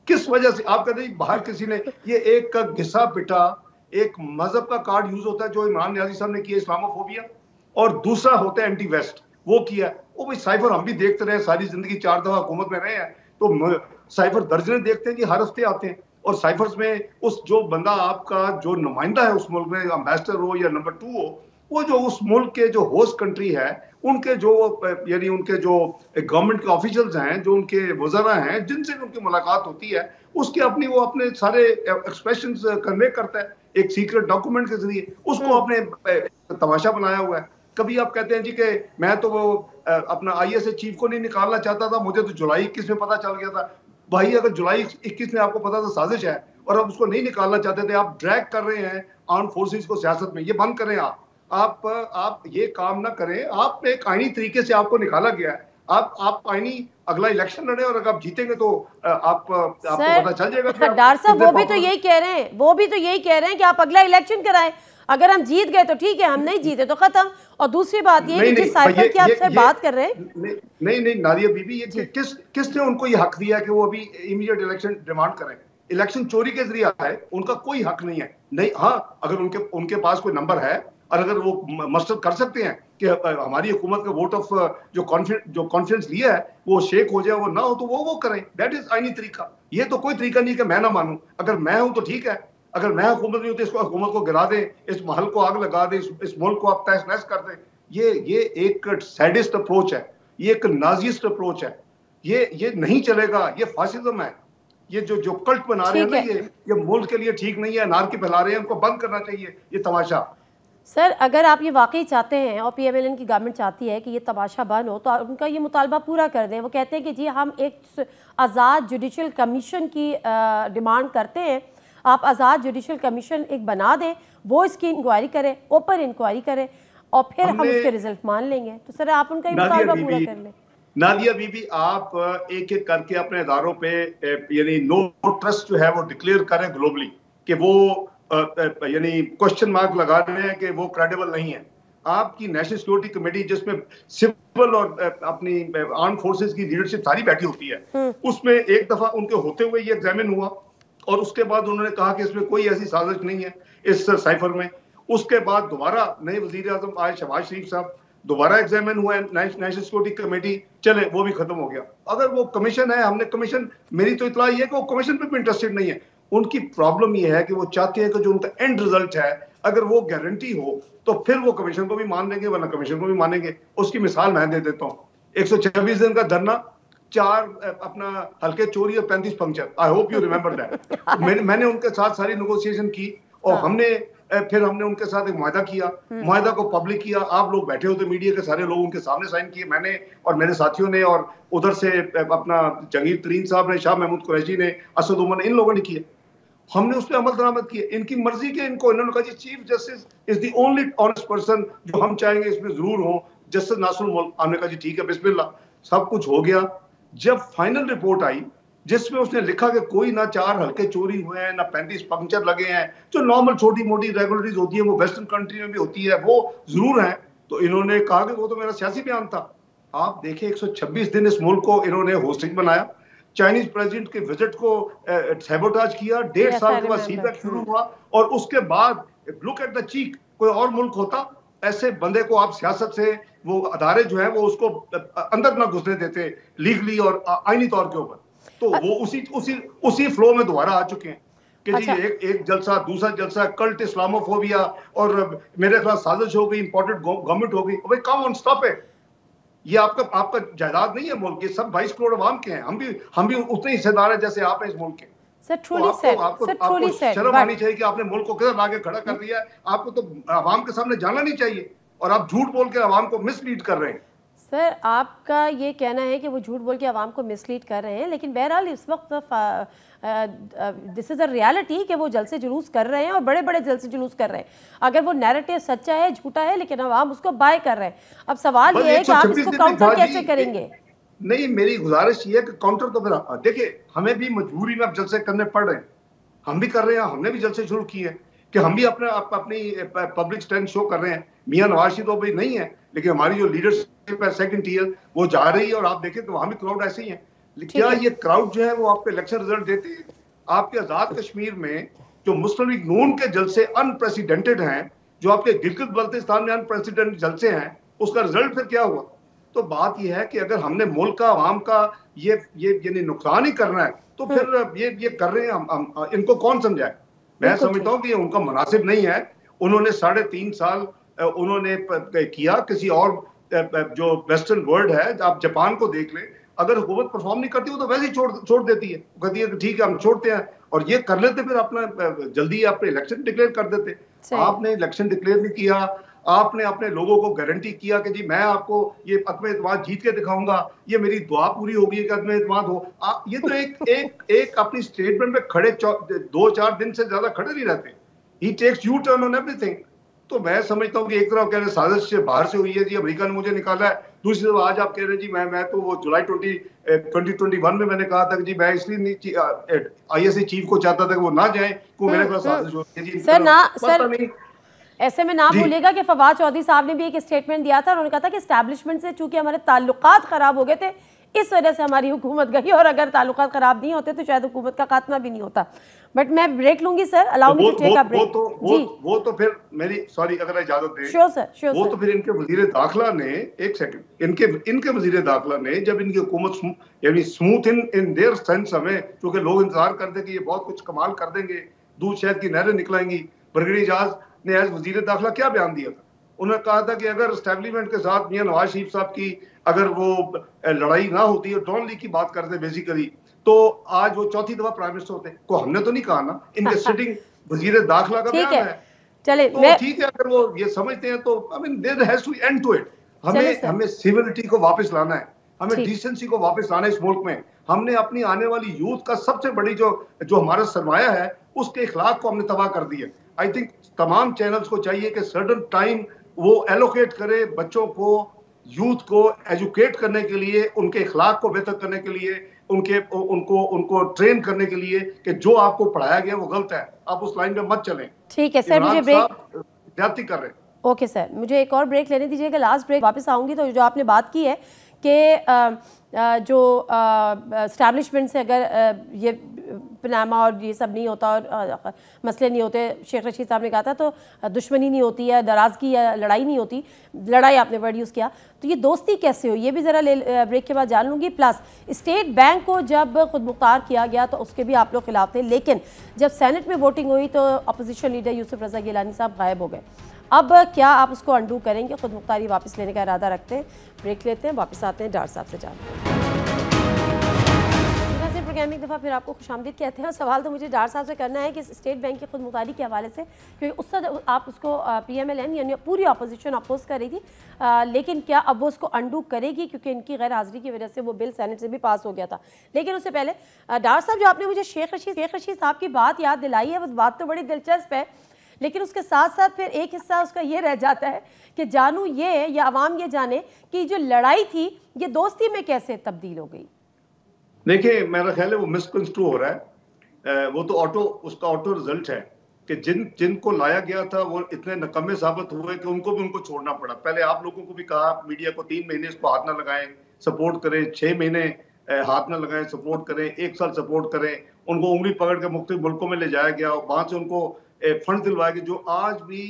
किस वजह से? आप कहते हैं बाहर किसी ने ये एक का घिसा पिटा एक मजहब का कार्ड यूज होता है जो इमरान नियाजी साहब ने किया, इस्लामोफोबिया, और दूसरा होता है एंटी वेस्ट, वो किया। वो भाई साइफर हम भी देखते रहे, सारी जिंदगी 4 दफा हुकूमत में रहे हैं, तो साइफर दर्जने देखते हैं कि हर हफ्ते आते हैं। और साइफर्स में उस जो बंदा आपका जो नुमाइंदा है उस मुल्क में, एम्बेसडर हो या नंबर 2 हो, वो जो उस मुल्क के जो होस्ट कंट्री है उनके जो यानी उनके जो गवर्नमेंट के ऑफिशियल्स हैं, जो उनके वज़रा हैं, जिनसे उनकी मुलाकात होती है, उसके अपनी वो अपने सारे एक्सप्रेशंस कन्वे करता है एक सीक्रेट डॉक्यूमेंट के जरिए, उसको अपने तमाशा बनाया हुआ है। कभी आप कहते हैं जी कि मैं तो वो अपना आईएसए चीफ को नहीं निकालना चाहता था, मुझे तो जुलाई 21 में पता चल गया था। भाई अगर जुलाई 21 में आपको पता था साजिश है और आप उसको नहीं निकालना चाहते थे, आप ड्रैग कर रहे हैं आर्म फोर्सेस को सियासत में, ये बंद करें। आप ये काम ना करें। आप एक आईनी तरीके से आपको निकाला गया है, आप आईनी अगला इलेक्शन लड़े और अगर आप जीतेंगे तो आपको पता चल जाएगा। डॉक्टर साहब वो भी तो यही कह रहे हैं, वो भी तो यही कह रहे हैं कि आप अगला इलेक्शन कराएं। अगर हम जीत गए तो ठीक है, हम नहीं जीते तो खत्म। और दूसरी बात ये कि जिस साइफर की आपसे बात कर रहे हैं, नहीं नादिया बीबी, ये किसने उनको ये हक दिया कि वो अभी इमीडिएट इलेक्शन डिमांड करें? इलेक्शन चोरी के जरिए है, उनका कोई हक नहीं है। नहीं, हाँ, अगर उनके पास कोई नंबर है और अगर वो मस्टर कर सकते हैं कि हमारी हुकूमत का वोट ऑफ जो कॉन्फिडेंस लिया है वो शेक हो जाए, वो ना हो, तो वो करें। दैट इज आईनी तरीका। ये तो कोई तरीका नहीं कि मैं ना मानूं। अगर मैं हूं तो ठीक है, अगर मैं हुकूमत नहीं हूं तो इसको हुकूमत को गिरा दे, इस महल को आग लगा दे, इस मुल्क को आप तहस नहस कर दे। ये एक सैडिस्ट अप्रोच है, ये एक नाजिस्ट अप्रोच है। ये नहीं चलेगा, ये फासिज्म है। ये जो कल्ट बना रहे हैं ना, ये मुल्क के लिए ठीक नहीं है, नारकी फैला रहे हैं, उनको बंद करना चाहिए ये तमाशा। सर अगर आप ये वाकई चाहते हैं और पीएमएलएन की गवर्नमेंट चाहती है कि ये तमाशा बंद हो, तो उनका ये मुतालबा पूरा कर दें। वो कहते हैं कि जी हम एक आज़ाद जुडिशल कमीशन की डिमांड करते हैं। आप आज़ाद जुडिशल कमीशन एक बना दें, वो इसकी इंक्वायरी करे, ओपन इंक्वायरी करे और फिर हम उसके रिजल्ट मान लेंगे। तो सर आप उनका ये मुतालबा पूरा कर लें। नादिया बीबी, आप एक एक करके अपने इदारों पे यानी नो ट्रस्ट जो है वो डिक्लेयर करें ग्लोबली कि वो यानी क्वेश्चन मार्क लगा रहे हैं कि वो क्रेडिबल नहीं है। आपकी नेशनल सिक्योरिटी कमेटी जिसमें सिविल और अपनी आर्म फोर्सेस की लीडरशिप सारी बैठी होती है, उसमें एक दफा उनके होते हुए ये एग्जामिन हुआ और उसके बाद उन्होंने कहा कि इसमें कोई ऐसी साजिश नहीं है इस साइफर में। उसके बाद दोबारा नए वजीर आजम आए शहबाज शरीफ साहब, दोबारा एग्जामिन हुआ नेशनल सिक्योरिटी कमेटी, चले वो भी खत्म हो गया। अगर वो कमीशन है, हमने कमीशन, मेरी तो इतला ये है कि वो कमीशन पे भी इंटरेस्टेड नहीं है। उनकी प्रॉब्लम ये है कि वो चाहते हैं कि जो उनका एंड रिजल्ट है अगर वो गारंटी हो तो फिर वो कमीशन को भी मान लेंगे, वरना कमीशन को भी मानेंगे। उसकी मिसाल मैं दे देता हूँ। 126 दिन का धरना, 4 अपना हल्के चोरी और 35 puncture. I hope you remember that. मैंने उनके साथ सारी नेगोशिएशन की और फिर हमने उनके साथ एक मुआहदा किया, मुआहदा को पब्लिक किया। आप लोग बैठे होते, मीडिया के सारे लोग उनके सामने साइन किए, मैंने और मेरे साथियों ने, और उधर से अपना जंगीर तरीन साहब ने, शाह महमूद कुरैशी ने, असद उमर ने, इन लोगों ने किए। हमने उस पर अमल दरामद किए। इनकी मर्जी के इन्होंने कहा जी chief justice is the only honest person जो हम चाहेंगे इसमें जरूर हो, जस्टिस नासरुल मुल्क। हमने कहा जी ठीक है, बिस्मिल्लाह। सब कुछ हो गया। जब फाइनल रिपोर्ट आई जिसमें उसने लिखा कि कोई ना 4 हल्के चोरी हुए हैं, ना 35 पंक्चर लगे हैं, जो नॉर्मल छोटी मोटी रेगुलरिटीज होती है वो वेस्टर्न कंट्री में भी होती है, वो जरूर है, तो इन्होंने कहा कि वो तो मेरा सियासी बयान था। आप देखें 126 दिन इस मुल्क को इन्होंने होस्टिंग बनाया, चाइनीज प्रेसिडेंट के विजिट को सैबोटाज किया, 1.5 साल के बाद सीबैक शुरू हुआ और उसके बाद लुक एट द चीक। कोई और मुल्क होता ऐसे बंदे को आप सियासत से वो अदारे जो है वो उसको अंदर ना घुसने देते लीगली और आईनी तौर के ऊपर। तो वो उसी फ्लो में दोबारा आ चुके हैं कि जी एक जलसा, दूसरा जलसा, कल्ट इस्लामोफोबिया और मेरे खिलाफ साजिश हो गई, इंपॉर्टेंट गवर्नमेंट हो गई। भाई कम ऑन स्टॉप है। ये आपका जायदाद नहीं है मुल्क, ये सब 22 करोड़ आवाम के हैं। हम भी उतने हिस्सेदार हैं जैसे आप हैं इस मुल्क के। आपको शर्म आनी चाहिए कि आपने मुल्क को किधर लाके खड़ा कर दिया है। आपको तो आवाम के सामने जाना नहीं चाहिए और आप झूठ बोल के आवाम को मिसलीड कर रहे हैं। सर आपका ये कहना है कि वो झूठ बोल के आवाम को मिसलीड कर रहे हैं, लेकिन बहरहाल इस वक्त दिस इज़ अ रियलिटी कि वो जलसे जुलूस कर रहे हैं और बड़े बड़े जलसे जुलूस कर रहे हैं। अगर वो नैरेटिव सच्चा है झूठा है, लेकिन आवाम उसको बाय कर रहे हैं। अब सवाल ये है कि आप इसको काउंटर कैसे करेंगे? नहीं, मेरी गुजारिश ये है कि काउंटर तो फिर देखिए, हमें भी मजबूरी में अब जलसे करने पड़ रहे हैं, हम भी कर रहे हैं, हमने भी जलसे शुरू किए हैं कि हम भी अपनी पब्लिक स्टैंड शो कर रहे हैं। मियां नवाज शरीफ तो भाई नहीं है, लेकिन हमारी जो लीडरशिप है सेकंड ईयर वो जा रही है, और आप देखें तो वहां भी क्राउड ऐसे ही है। क्या ये क्राउड जो है वो आपको इलेक्शन रिजल्ट देते हैं? आपके आजाद कश्मीर में जो मुस्लिम लीग नून के जलसे अनप्रेसिडेंटेड हैं, जो आपके गिलगित बल्तिस्तान में अनप्रेसिडेंटेड जलसे हैं, उसका रिजल्ट फिर क्या हुआ? तो बात यह है कि अगर हमने मुल्क का आवाम का ये यानी नुकसान ही करना है, तो फिर ये कर रहे हैं हम इनको कौन समझाए? मैं समझता हूँ कि उनका मुनासिब नहीं है। उन्होंने 3.5 साल उन्होंने किया किसी और जो वेस्टर्न वर्ल्ड है, आप जापान को देख लें, अगर हुकूमत परफॉर्म नहीं करती वो तो वैसे ही छोड़ देती है, कहती है कि ठीक है हम छोड़ते हैं, और ये कर लेते फिर अपना जल्दी अपने इलेक्शन डिक्लेयर कर देते। आपने इलेक्शन डिक्लेयर नहीं किया, आपने अपने लोगों को गारंटी किया कि जी मैं आपको ये अदम एतमाद जीत के दिखाऊंगा, ये मेरी दुआ पूरी होगी कि अदम एतमाद हो। ये तो एक अपनी स्टेटमेंट में खड़े 2-4 दिन से ज्यादा खड़े नहीं रहते। He takes you turn on everything. तो मैं समझता हूँ कि एक तरफ कह रहे साजिश बाहर से हुई है जी, अमेरिका ने मुझे निकाला है, दूसरी तरफ आज आप कह रहे हैं जी मैं तो वो जुलाई 2021 में मैंने कहा था कि जी मैं इसलिए ISI चीफ को चाहता था कि वो ना जाए, को मेरे पास साजिश हो रही है जी। सर ना सर ऐसे में ना भूलिएगा कि फवाद चौधरी साहब ने भी एक स्टेटमेंट दिया था, उन्होंने कहा था कि एस्टैब्लिशमेंट से चूंकि हमारे ताल्लुकात खराब हो गए थे, इस वजह से हमारी हुकूमत गई, और अगर ताल्लुकात खराब नहीं होते तो शायद हुकूमत का खात्मा भी नहीं होता। बट मैं ब्रेक लूंगी sir, allow me to take a break. वो तो फिर मेरी सॉरी अगर इजाजत दें, श्योर सर, वो तो फिर इनके वजीर दाखिला ने, एक सेकंड, इनके वजीर दाखिला ने जब इनकी हुकूमत यानी स्मूथ इन देयर सेंस, हमें क्योंकि लोग इंतजार करते कि ये बहुत कुछ कमाल कर देंगे, दूध शहद की नहरें निकलाएंगी, ब्रिगेडियर इजाज ने एज वजीर दाखिला क्या बयान दिया था? उन्होंने कहा था कि अगर एस्टेब्लिशमेंट के साथ मियां नवाज शरीफ साहब की अगर वो लड़ाई ना होती और डॉन लीग की बात करते बेसिकली, तो आज वो चौथी दफा प्राइम मिनिस्टर होते। को हमने तो नहीं कहा ना, इनके सिटिंग वजीर दाखिला का बयान है। चले तो ठीक है, अगर वो ये समझते हैं तो I mean there has to end to it. हमें सिविलिटी को वापस लाना है, हमें डिसेंसी को वापस लाना है इस मुल्क में। हमने अपनी आने वाली यूथ का सबसे बड़ी जो हमारा सरमाया है, उसके इखलाक को हमने तबाह कर दिया। आई थिंक तमाम चैनल्स को चाहिए कि सर्टन टाइम वो एलोकेट करे बच्चों को, यूथ को एजुकेट करने के लिए, उनके इखलाक को बेहतर करने के लिए, उनको ट्रेन करने के लिए कि जो आपको पढ़ाया गया वो गलत है, आप उस लाइन में मत चलें। ठीक है सर, मुझे ब्रेक ज्यादती कर रहे हैं। ओके सर, मुझे एक और ब्रेक लेने दीजिएगा, लास्ट ब्रेक वापस आऊँगी। तो जो आपने बात की है कि जो एस्टैब्लिशमेंट से अगर ये पनामा और ये सब नहीं होता और मसले नहीं होते, शेख रशीद साहब ने कहा था, तो दुश्मनी नहीं होती है, नाराज़गी या लड़ाई नहीं होती, लड़ाई आपने वर्ड यूज़ किया, तो ये दोस्ती कैसे हो, ये भी ज़रा ब्रेक के बाद जान लूँगी। प्लस स्टेट बैंक को जब खुद मुख्तार किया गया तो उसके भी आप लोग खिलाफ थे, लेकिन जब सेनेट में वोटिंग हुई तो अपोजिशन लीडर यूसुफ रज़ा गिलानी साहब गायब हो गए। अब क्या आप उसको अंडू करेंगे, खुद मुख्तारी वापस लेने का इरादा रखते हैं? ब्रेक लेते हैं, वापस आते हैं, डॉक्टर साहब से जानते हैं। प्रोग्राम एक दफ़ा फिर आपको खुशामदीद कहते हैं। और सवाल तो मुझे डॉक्टर साहब से करना है कि स्टेट बैंक की खुद मुख्तारी के हवाले से, क्योंकि उससे आप उसको PMLN यानी पूरी अपोजिशन अपोज कर रही थी, लेकिन क्या अब वो उसको अंडू करेगी, क्योंकि इनकी गैर हाजिरी की वजह से वो बिल सेनेट से भी पास हो गया था। लेकिन उससे पहले डॉक्टर साहब, जो आपने मुझे शेख रशीद साहब की बात याद दिलाई है, वो बात तो बड़ी दिलचस्प है, लेकिन उसके साथ साथ फिर एक हिस्सा उसका ये रह जाता है कि जानू ये या आवाम ये जाने कि जो लड़ाई थी ये दोस्ती में कैसे तब्दील हो गई। देखिए, मेरा ख्याल है वो मिसकंस्ट्रू हो रहा है। वो तो उसका ऑटो रिजल्ट है कि जिनको लाया गया था वो इतने नकम्मे साबित हुए कि उनको छोड़ना पड़ा। पहले आप लोगों को भी कहा, मीडिया को 3 महीने इसको हाथ ना लगाएं, सपोर्ट करें, 6 महीने हाथ ना लगाएं, सपोर्ट करें, 1 साल सपोर्ट करें। उनको उंगली पकड़ के मुख्तलिफ मुल्कों में ले जाया गया, वहां से उनको फंड दिलवाया गया, जो आज भी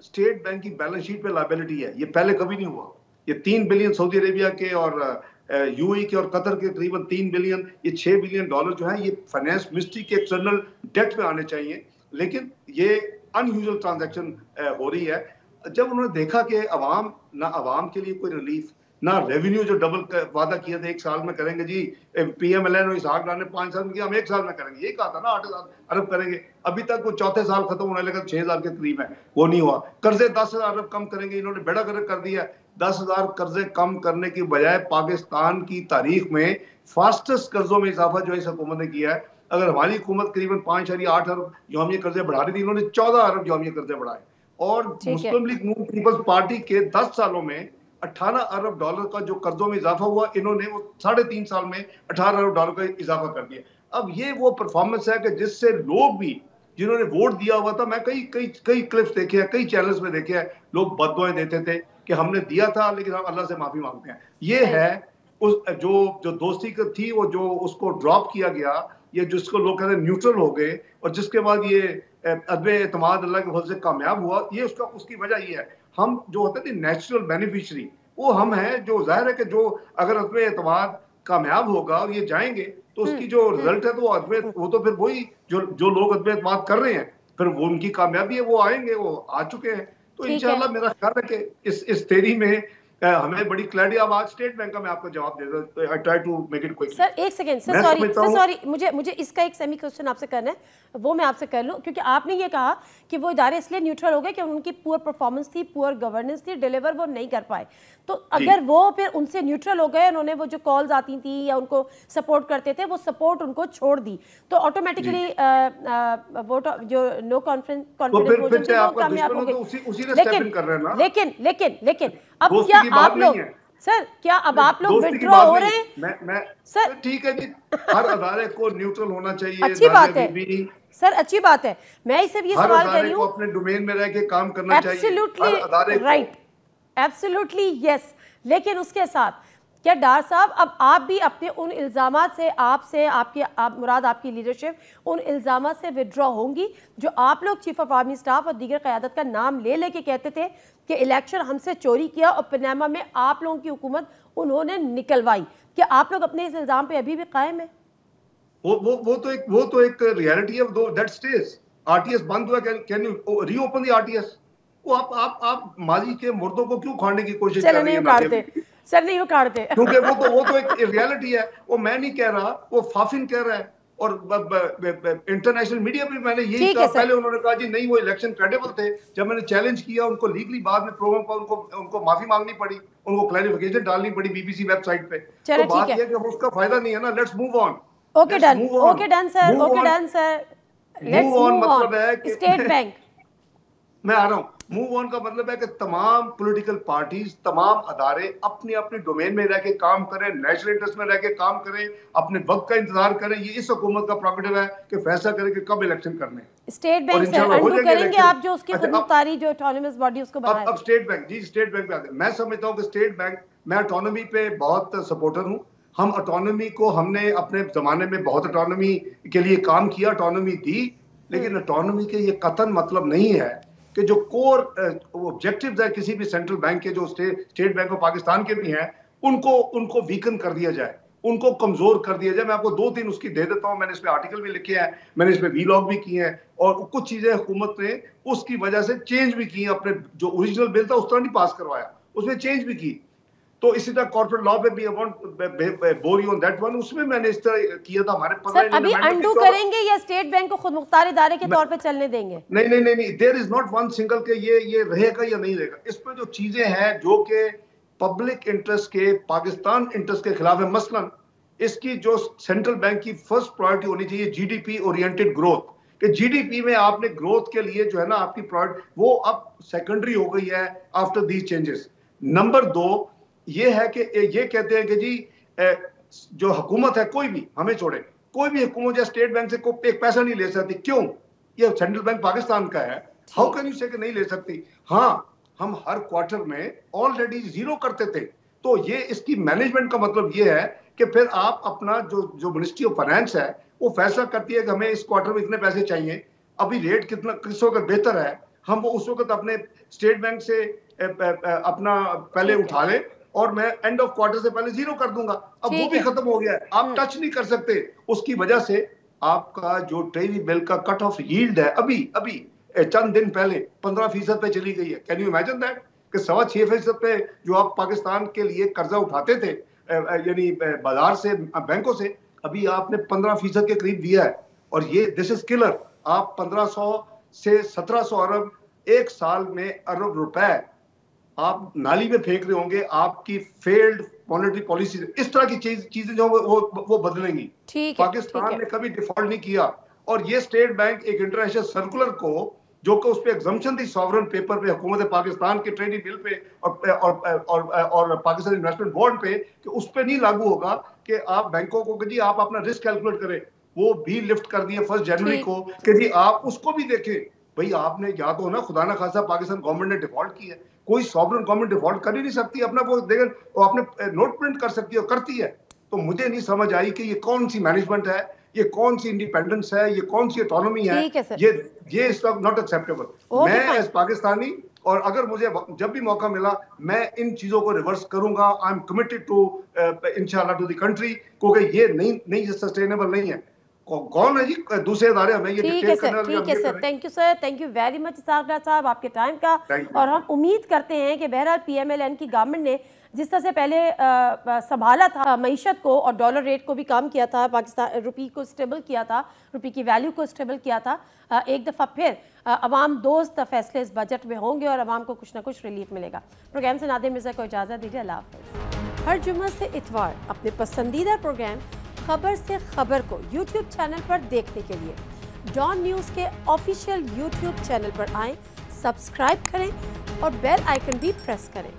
स्टेट बैंक की बैलेंस शीट पे लायबिलिटी है। ये पहले कभी नहीं हुआ। ये 3 बिलियन सऊदी अरेबिया के और UAE के और कतर के तकरीबन 3 बिलियन, ये 6 बिलियन डॉलर जो है ये फाइनेंस मिनिस्ट्री के एक्सटर्नल डेट में आने चाहिए, लेकिन ये अनयूजुअल ट्रांजैक्शन हो रही है। जब उन्होंने देखा कि अवाम के लिए कोई रिलीफ, ना रेवेन्यू जो डबल वादा किया था 1 साल में करेंगे जी, पीएमएलएन और इसहाक डाल ने 5 साल में किया, हम 1 साल में करेंगे, ये कहा था ना 8 अरब करेंगे। अभी तक वो चौथे साल खत्म होने लगा 6,000 के करीब है, वो नहीं हुआ। कर्जे 10,000 अरब कम करेंगे, इन्होंने बेड़ा गर्क कर दिया। 10,000 कर्जे कम करने की बजाय पाकिस्तान की तारीख में फास्टेस्ट कर्जों में इजाफा जो इस हुकूमत ने किया है। अगर हमारी हुकूमत करीबन 5.8 अरब यौमिया कर्जे बढ़ा रही थी, इन्होंने 14 अरब यौमिया कर्जे बढ़ाए। और मुस्लिम लीग नून पीपल्स पार्टी के 10 सालों में 18 अरब डॉलर का जो कर्जों में इजाफा हुआ, इन्होंने वो 3.5 साल में 18 अरब डॉलर का इजाफा कर दिया। अब ये वो परफॉर्मेंस है कि जिससे लोग भी जिन्होंने वोट दिया हुआ था, मैं कई क्लिप्स देखे हैं, कई चैनल्स में देखे हैं, लोग बददुआएं देते थे कि हमने दिया था लेकिन हम अल्लाह से माफी मांगते हैं। ये है उस जो दोस्ती थी, वो जो उसको ड्रॉप किया गया, ये जिसको लोग कहते हैं न्यूट्रल हो गए, और जिसके बाद ये अदबे एतमाद अल्लाह के फजल से कामयाब हुआ। ये उसकी वजह ये है, हम जो होते थे नेचुरल बेनिफिशियरी, वो हम हैं। जो जाहिर है कि जो अगर अदबे एतमाद कामयाब होगा और ये जाएंगे तो उसकी जो रिजल्ट है तो वो तो फिर वही जो लोग अदबे एतमाद कर रहे हैं, फिर वो उनकी कामयाबी है, वो आएंगे, वो आ चुके हैं। तो इंशाल्लाह मेरा ख्याल है कि इस थ्योरी में हमें बड़ी क्लैरिटी। अब आज स्टेट बैंक का मैं आपको जवाब दे दूं, I try to make it quick. Sir एक सेकंड सर, सॉरी मुझे इसका एक सेमी क्वेश्चन आपसे करना है, वो मैं आपसे कर लूं, क्योंकि आपने ये कहा कि वो इदारे इसलिए न्यूट्रल हो गए कि उनकी पुअर परफॉर्मेंस थी, पुअर गवर्नेंस थी, डिलीवर वो नहीं कर पाए। तो अगर वो फिर उनसे न्यूट्रल हो गए, उन्होंने वो जो कॉल्स आती थी या उनको सपोर्ट करते थे, वो सपोर्ट उनको छोड़ दी, तो ऑटोमेटिकली वोट जो नो कॉन्फिडेंस मोशन थे वो कामयाब हो गए। लेकिन अब क्या आप लोग सर, क्या अब आप लोग विड्रॉ हो रहे हैं? मैं सर ठीक है जी, हर अदारे को न्यूट्रल होना चाहिए, अच्छी बात है सर, अच्छी बात है। मैं सिर्फ ये सवाल कर रही हूँ, अपने डोमेन में रह के काम करना चाहिए। Absolutely right, absolutely yes. लेकिन उसके साथ क्या डार साहब, अब आप भी अपने उन इल्ज़ामात से, मुराद आपकी लीडरशिप, उन इल्ज़ामात से विड्रॉ होंगी जो आप लोग चीफ ऑफ आर्मी स्टाफ और दीगर क़यादत का नाम ले लेके कहते थे कि इलेक्शन हमसे चोरी किया और पनामा में आप लोगों की हुकूमत उन्होंने निकलवाई? क्या आप लोग अपने इस इल्ज़ाम पे अभी भी कायम है? वो तो एक रियलिटी है। दैट स्टेज आरटीएस बंद हुआ, can you reopen the RTS? वो आप माजी के मुर्दों को क्यों खाने की कोशिश कर रही हैं? सर नहीं उखाड़ते, क्योंकि वो तो एक रियलिटी है। वो मैं नहीं कह रहा, वो फाफिन कह रहा है, और इंटरनेशनल मीडिया पे मैंने यही कहा। पहले उन्होंने कहा जी नहीं वो इलेक्शन क्रेडिबल थे, जब मैंने चैलेंज किया उनको लीगली, बाद में प्रोग्राम पर उनको माफी मांगनी पड़ी, उनको क्लैरिफिकेशन डालनी पड़ी बीबीसी वेबसाइट पे। तो बात ये कि उसका फायदा नहीं है ना। Let's move on. Okay done sir, let's move on. State bank, मैं आ रहा हूँ। मूव ऑन का मतलब है कि तमाम पॉलिटिकल पार्टीज, तमाम अदारे अपने अपने डोमेन में रह के काम करें, नेशनल इंटरेस्ट में रह के काम करें, अपने वक्त का इंतजार करें। ये इस हुकूमत का प्रोग्रेटिव है कि फैसला करें कि कब इलेक्शन करने। स्टेट बैंक से अंडू करेंगे आप जो उसकी खुदमुख्तारी जो ऑटोनोमस बॉडी उसको बनाया। अब स्टेट बैंक, जी स्टेट बैंक पे आते हैं। मैं समझता हूँ कि स्टेट बैंक, मैं ऑटोनॉमी पे बहुत सपोर्टर हूँ। हम ऑटोनॉमी को, हमने अपने जमाने में बहुत ऑटोनॉमी के लिए काम किया, ऑटोनॉमी दी, लेकिन ऑटोनॉमी के ये कतन मतलब नहीं है कि जो कोर ऑब्जेक्टिव्स है किसी भी सेंट्रल बैंक के, जो स्टेट बैंक ऑफ पाकिस्तान के भी हैं, उनको वीकन कर दिया जाए, उनको कमजोर कर दिया जाए। मैं आपको 2-3 उसकी दे देता हूं। मैंने इस पे आर्टिकल भी लिखे हैं, मैंने इस पे वीलॉग भी किए हैं, और कुछ चीजें हुकूमत ने उसकी वजह से चेंज भी की। अपने जो ओरिजिनल बिल था उस तरह नहीं पास करवाया, उसमें चेंज भी की। तो इसी तरह कॉर्पोरेट लॉ पे भी bore you on that one, उसमें मैंने इस तरह किया था। हमारे सर अभी अंडू करेंगे या स्टेट बैंक को खुद मुख्तार इदारे के तौर पे चलने देंगे? नहीं, there is not one single के ये रहेगा या नहीं रहेगा। इस पे जो चीजें हैं जो कि पब्लिक इंटरेस्ट के, पाकिस्तान इंटरेस्ट के खिलाफ है, मसलन इसकी जो सेंट्रल बैंक की फर्स्ट प्रायोरिटी होनी चाहिए जीडीपी ओरिएंटेड ग्रोथ, कि जीडीपी में आपने ग्रोथ के लिए जो है ना आपकी प्रायोरिटी, वो अब सेकेंडरी हो गई है आफ्टर दीज चेंजेस। नंबर 2 ये है कि ये कहते हैं कि जी जो हुकूमत है, कोई भी हमें छोड़े, कोई भी हुकूमत या स्टेट बैंक से कोई एक पैसा नहीं ले सकती। क्यों? ये सेंट्रल बैंक पाकिस्तान का है। हाउ कैन यू से कि नहीं ले सकती? हाँ, हम हर क्वार्टर में ऑलरेडी 0 करते थे। तो ये इसकी मैनेजमेंट का मतलब ये है कि फिर आप अपना जो मिनिस्ट्री ऑफ फाइनेंस है वो फैसला करती है कि हमें इस क्वार्टर में इतने पैसे चाहिए, अभी रेट किस वक्त बेहतर है, हम वो उस वक्त अपने स्टेट बैंक से अपना पहले उठा ले और मैं एंड ऑफ क्वार्टर से पहले 0 कर दूंगा। अब वो भी खत्म हो गया है, आप टच नहीं कर सकते। उसकी वजह से आपका जो ट्रेजरी बिल का कट ऑफ यील्ड है अभी चंद दिन पहले 15% पे चली गई है। Can you imagine that? कि 6.25% पे जो आप पाकिस्तान के लिए कर्जा उठाते थे यानी बाजार से, बैंकों से, अभी आपने 15% के करीब दिया है। और ये दिस इज किलर। आप 1500 से 1700 अरब एक साल में अरब रुपए आप नाली में फेंक रहे होंगे। आपकी फेल्ड मॉनेटरी पॉलिसी, इस तरह की चीजें जो वो बदलेंगी। पाकिस्तान ने कभी डिफॉल्ट नहीं किया। और ये स्टेट बैंक एक इंटरनेशनल सर्कुलर को, जो कि उस पर एग्जम्पशन थी सॉवरन पेपर पे, हुकूमत पाकिस्तान के ट्रेडिंग बिल पे और पाकिस्तान इन्वेस्टमेंट बोर्ड पे, कि उस पर नहीं लागू होगा कि आप बैंकों को कि जी आप अपना रिस्क कैलकुलेट करें, वो भी लिफ्ट कर दिए 1 जनवरी को कि जी आप उसको भी देखें। भाई आपने या तो ना खुदा ना खासा पाकिस्तान गवर्नमेंट ने डिफॉल्ट की है, कोई सॉवरन गवर्नमेंट डिफॉल्ट कर ही नहीं सकती, अपना वो देखें, वो अपने नोट प्रिंट कर सकती है, करती है। तो मुझे नहीं समझ आई कि ये कौन सी मैनेजमेंट है, ये कौन सी इंडिपेंडेंस है, ये कौन सी ऑटोनॉमी है। ये इस वक्त नॉट एक्सेप्टेबल। मैं एज पाकिस्तानी, और अगर मुझे जब भी मौका मिला मैं इन चीजों को रिवर्स करूंगा। आई एम कमिटेड टू इंशाल्लाह टू द कंट्री, क्योंकि ये नहीं सस्टेनेबल नहीं है। कौन है जी दूसरे इदारे हमें ये ठीक है sir, thank you sir, thank you very much Ishaq Dar साहब आपके टाइम का। और हम उम्मीद करते हैं कि बहरहाल PMLN की गवर्नमेंट ने जिस तरह से पहले संभाला था मईशत को और डॉलर रेट को भी कम किया था, पाकिस्तान रुपी को स्टेबल किया था, रुपी की वैल्यू को स्टेबल किया था, एक दफ़ा फिर अवाम दोस्त फैसले इस बजट में होंगे और अवाम को कुछ ना कुछ रिलीफ मिलेगा। प्रोग्राम से नादिर मिर्ज़ा को इजाज़त दीजिए, अल्लाह हाफ़िज़। हर जुम्मे से इतवार अपने पसंदीदा प्रोग्राम खबर से खबर को YouTube चैनल पर देखने के लिए डॉन न्यूज़ के ऑफिशियल YouTube चैनल पर आएँ, सब्सक्राइब करें और बेल आइकन भी प्रेस करें।